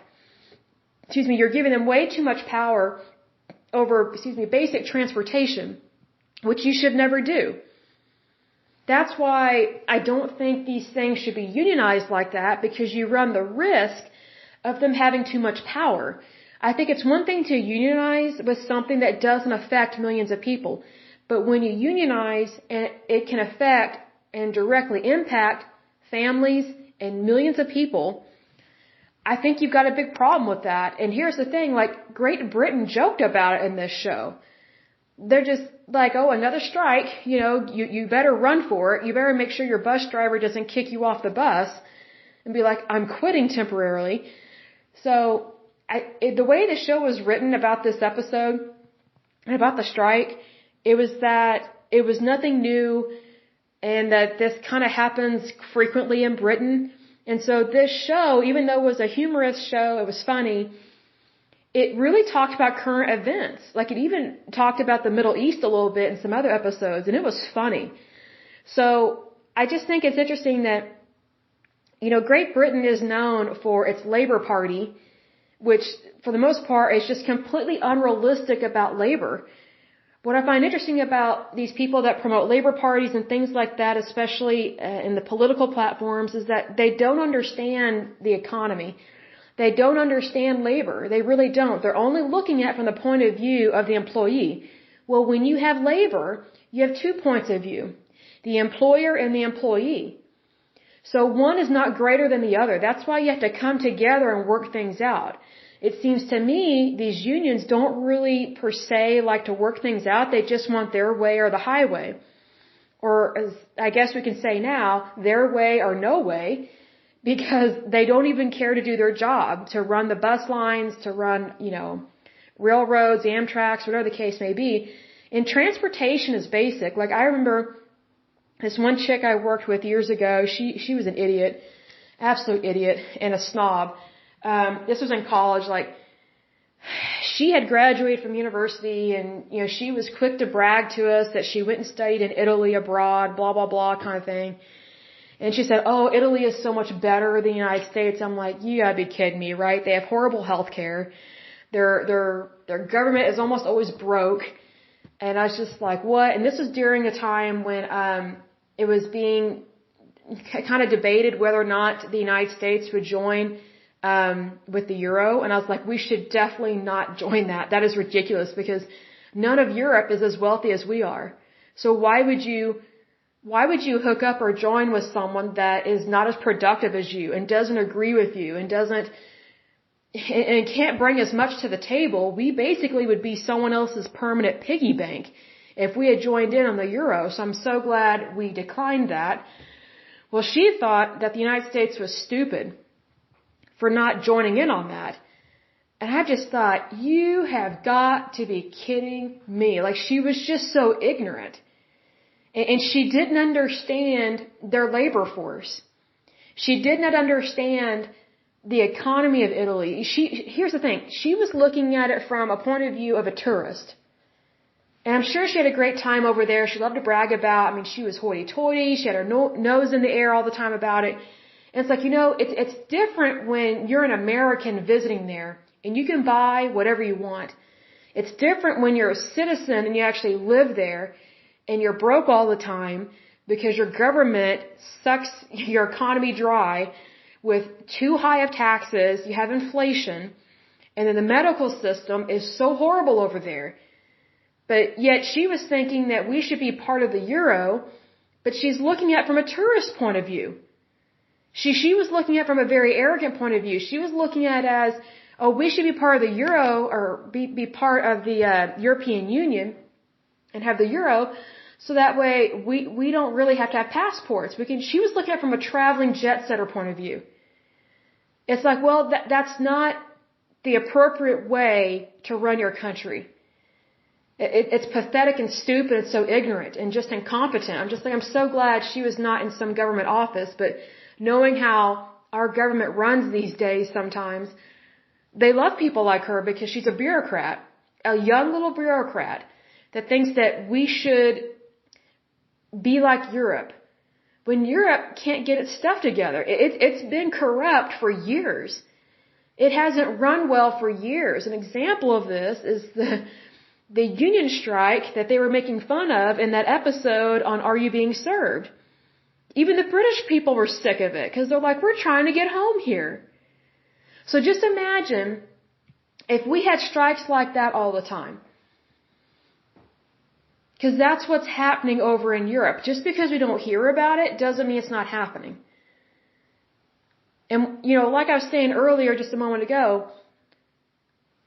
A: You're giving them way too much power over, basic transportation, which you should never do. That's why I don't think these things should be unionized like that, because you run the risk of them having too much power. I think it's one thing to unionize with something that doesn't affect millions of people, but when you unionize, it can affect and directly impact families and millions of people. I think you've got a big problem with that. And here's the thing, like, Great Britain joked about it in this show. They're just like, oh, another strike, you better run for it. You better make sure your bus driver doesn't kick you off the bus and be like, I'm quitting temporarily. So the way the show was written about this episode and about the strike, it was that it was nothing new and that this kind of happens frequently in Britain. And so this show, even though it was a humorous show, it was funny, it really talked about current events. Like, it even talked about the Middle East a little bit in some other episodes, and it was funny. So I just think it's interesting that, Great Britain is known for its Labour Party, which for the most part is just completely unrealistic about labor. What I find interesting about these people that promote labor parties and things like that, especially in the political platforms, is that they don't understand the economy. They don't understand labor. They really don't. They're only looking at it from the point of view of the employee. Well, when you have labor, you have 2 points of view, the employer and the employee. So one is not greater than the other. That's why you have to come together and work things out. It seems to me these unions don't really per se like to work things out. They just want their way or the highway. Or, as I guess we can say now, their way or no way, because they don't even care to do their job, to run the bus lines, to run, railroads, Amtraks, whatever the case may be. And transportation is basic. Like, I remember this one chick I worked with years ago, she was an idiot, absolute idiot, and a snob. This was in college, like, she had graduated from university and, she was quick to brag to us that she went and studied in Italy abroad, blah, blah, blah kind of thing. And she said, oh, Italy is so much better than the United States. I'm like, you gotta be kidding me, right? They have horrible health care. Their government is almost always broke. And I was just like, what? And this was during a time when, it was being kind of debated whether or not the United States would join with the euro, and I was like, we should definitely not join that. That is ridiculous, because none of Europe is as wealthy as we are. So why would you hook up or join with someone that is not as productive as you and doesn't agree with you and can't bring as much to the table? We basically would be someone else's permanent piggy bank if we had joined in on the euro. So I'm so glad we declined that. Well, she thought that the United States was stupid for not joining in on that. And I just thought, you have got to be kidding me. Like, she was just so ignorant. And she didn't understand their labor force. She did not understand the economy of Italy. Here's the thing. She was looking at it from a point of view of a tourist. And I'm sure she had a great time over there. She loved to brag about, she was hoity-toity. She had her nose in the air all the time about it. And it's like, it's different when you're an American visiting there and you can buy whatever you want. It's different when you're a citizen and you actually live there and you're broke all the time because your government sucks your economy dry with too high of taxes, you have inflation, and then the medical system is so horrible over there. But yet she was thinking that we should be part of the euro, but she's looking at it from a tourist point of view. She was looking at it from a very arrogant point of view. She was looking at it as, oh, we should be part of the euro or be part of the European Union and have the euro, so that way we don't really have to have passports. She was looking at it from a traveling jet setter point of view. It's like, well, that's not the appropriate way to run your country. It's pathetic and stupid and so ignorant and just incompetent. I'm just like, I'm so glad she was not in some government office, but knowing how our government runs these days sometimes, they love people like her because she's a bureaucrat, a young little bureaucrat that thinks that we should be like Europe. When Europe can't get its stuff together, it's been corrupt for years. It hasn't run well for years. An example of this is the union strike that they were making fun of in that episode on Are You Being Served? Even the British people were sick of it because they're like, we're trying to get home here. So just imagine if we had strikes like that all the time. Because that's what's happening over in Europe. Just because we don't hear about it doesn't mean it's not happening. And, like I was saying earlier just a moment ago,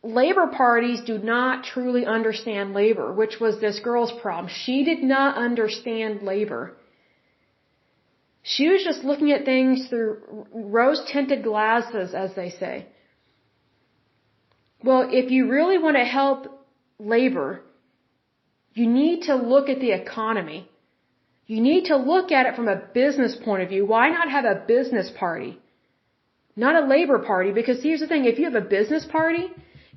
A: labor parties do not truly understand labor, which was this girl's problem. She did not understand labor. She was just looking at things through rose-tinted glasses, as they say. Well, if you really want to help labor, you need to look at the economy. You need to look at it from a business point of view. Why not have a business party? Not a labor party, because here's the thing, if you have a business party,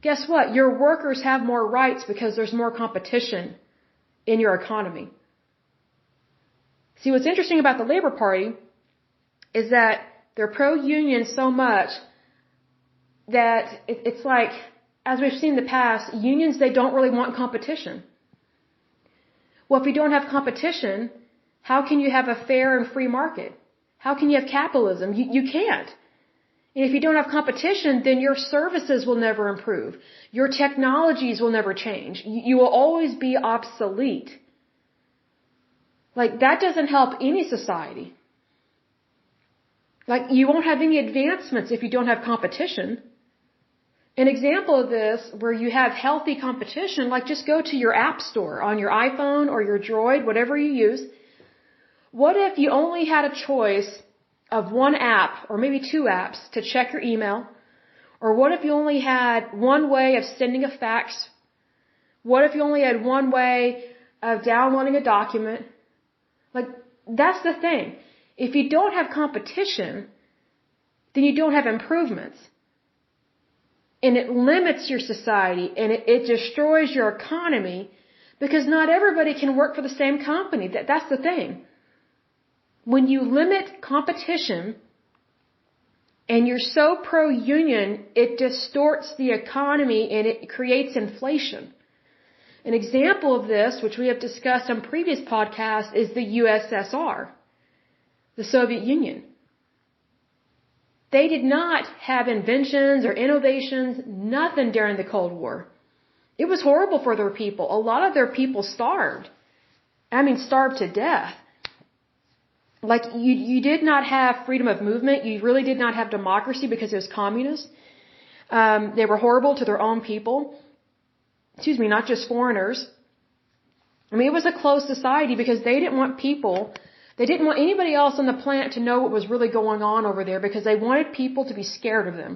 A: guess what? Your workers have more rights because there's more competition in your economy. See, what's interesting about the Labor Party is that they're pro-union so much that it's like, as we've seen in the past, unions, they don't really want competition. Well, if you don't have competition, how can you have a fair and free market? How can you have capitalism? You can't. And if you don't have competition, then your services will never improve. Your technologies will never change. You will always be obsolete. Like, that doesn't help any society. Like, you won't have any advancements if you don't have competition. An example of this, where you have healthy competition, like just go to your app store on your iPhone or your Droid, whatever you use. What if you only had a choice of one app or maybe two apps to check your email? Or what if you only had one way of sending a fax? What if you only had one way of downloading a document? Like, that's the thing. If you don't have competition, then you don't have improvements. And it limits your society, and it destroys your economy, because not everybody can work for the same company. That's the thing. When you limit competition, and you're so pro-union, it distorts the economy and it creates inflation. An example of this, which we have discussed on previous podcasts, is the USSR, the Soviet Union. They did not have inventions or innovations, nothing during the Cold War. It was horrible for their people. A lot of their people starved. Starved to death. Like, you did not have freedom of movement. You really did not have democracy because it was communist. They were horrible to their own people. Not just foreigners. It was a closed society because they didn't want anybody else on the planet to know what was really going on over there, because they wanted people to be scared of them.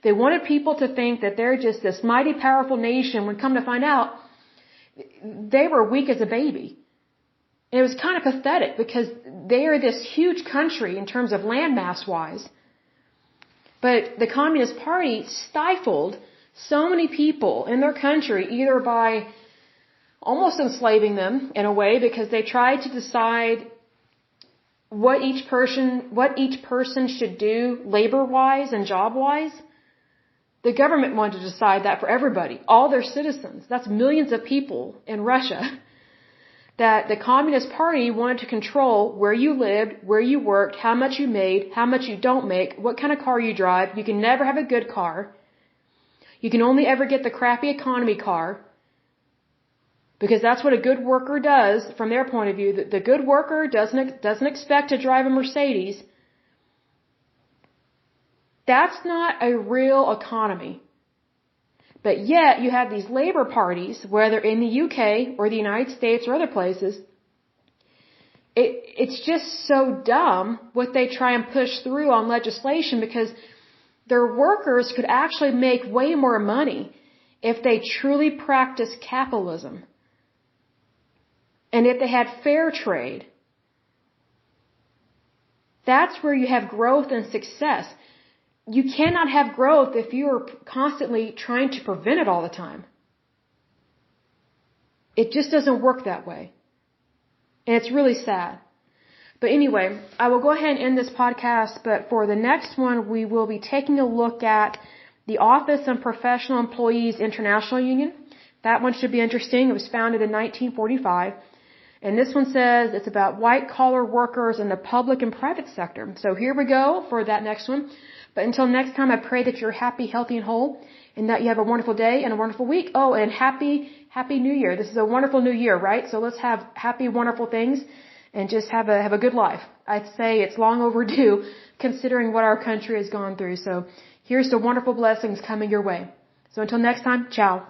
A: They wanted people to think that they're just this mighty, powerful nation, when come to find out, they were weak as a baby. And it was kind of pathetic because they are this huge country in terms of landmass-wise. But the Communist Party stifled so many people in their country, either by almost enslaving them in a way, because they tried to decide what each person should do labor-wise and job-wise. The government wanted to decide that for everybody, all their citizens. That's millions of people in Russia. That the Communist Party wanted to control where you lived, where you worked, how much you made, how much you don't make, what kind of car you drive. You can never have a good car. You can only ever get the crappy economy car. Because that's what a good worker does from their point of view. The good worker doesn't expect to drive a Mercedes. That's not a real economy. But yet you have these labor parties, whether in the UK or the United States or other places. It's just so dumb what they try and push through on legislation, because their workers could actually make way more money if they truly practiced capitalism. And if they had fair trade. That's where you have growth and success. You cannot have growth if you are constantly trying to prevent it all the time. It just doesn't work that way. And it's really sad. But anyway, I will go ahead and end this podcast, but for the next one, we will be taking a look at the Office of Professional Employees International Union. That one should be interesting. It was founded in 1945. And this one says it's about white-collar workers in the public and private sector. So here we go for that next one. But until next time, I pray that you're happy, healthy, and whole, and that you have a wonderful day and a wonderful week. Oh, and happy New Year. This is a wonderful new year, right? So let's have happy, wonderful things and just have a good life. I'd say it's long overdue considering what our country has gone through. So here's the wonderful blessings coming your way. So until next time, ciao.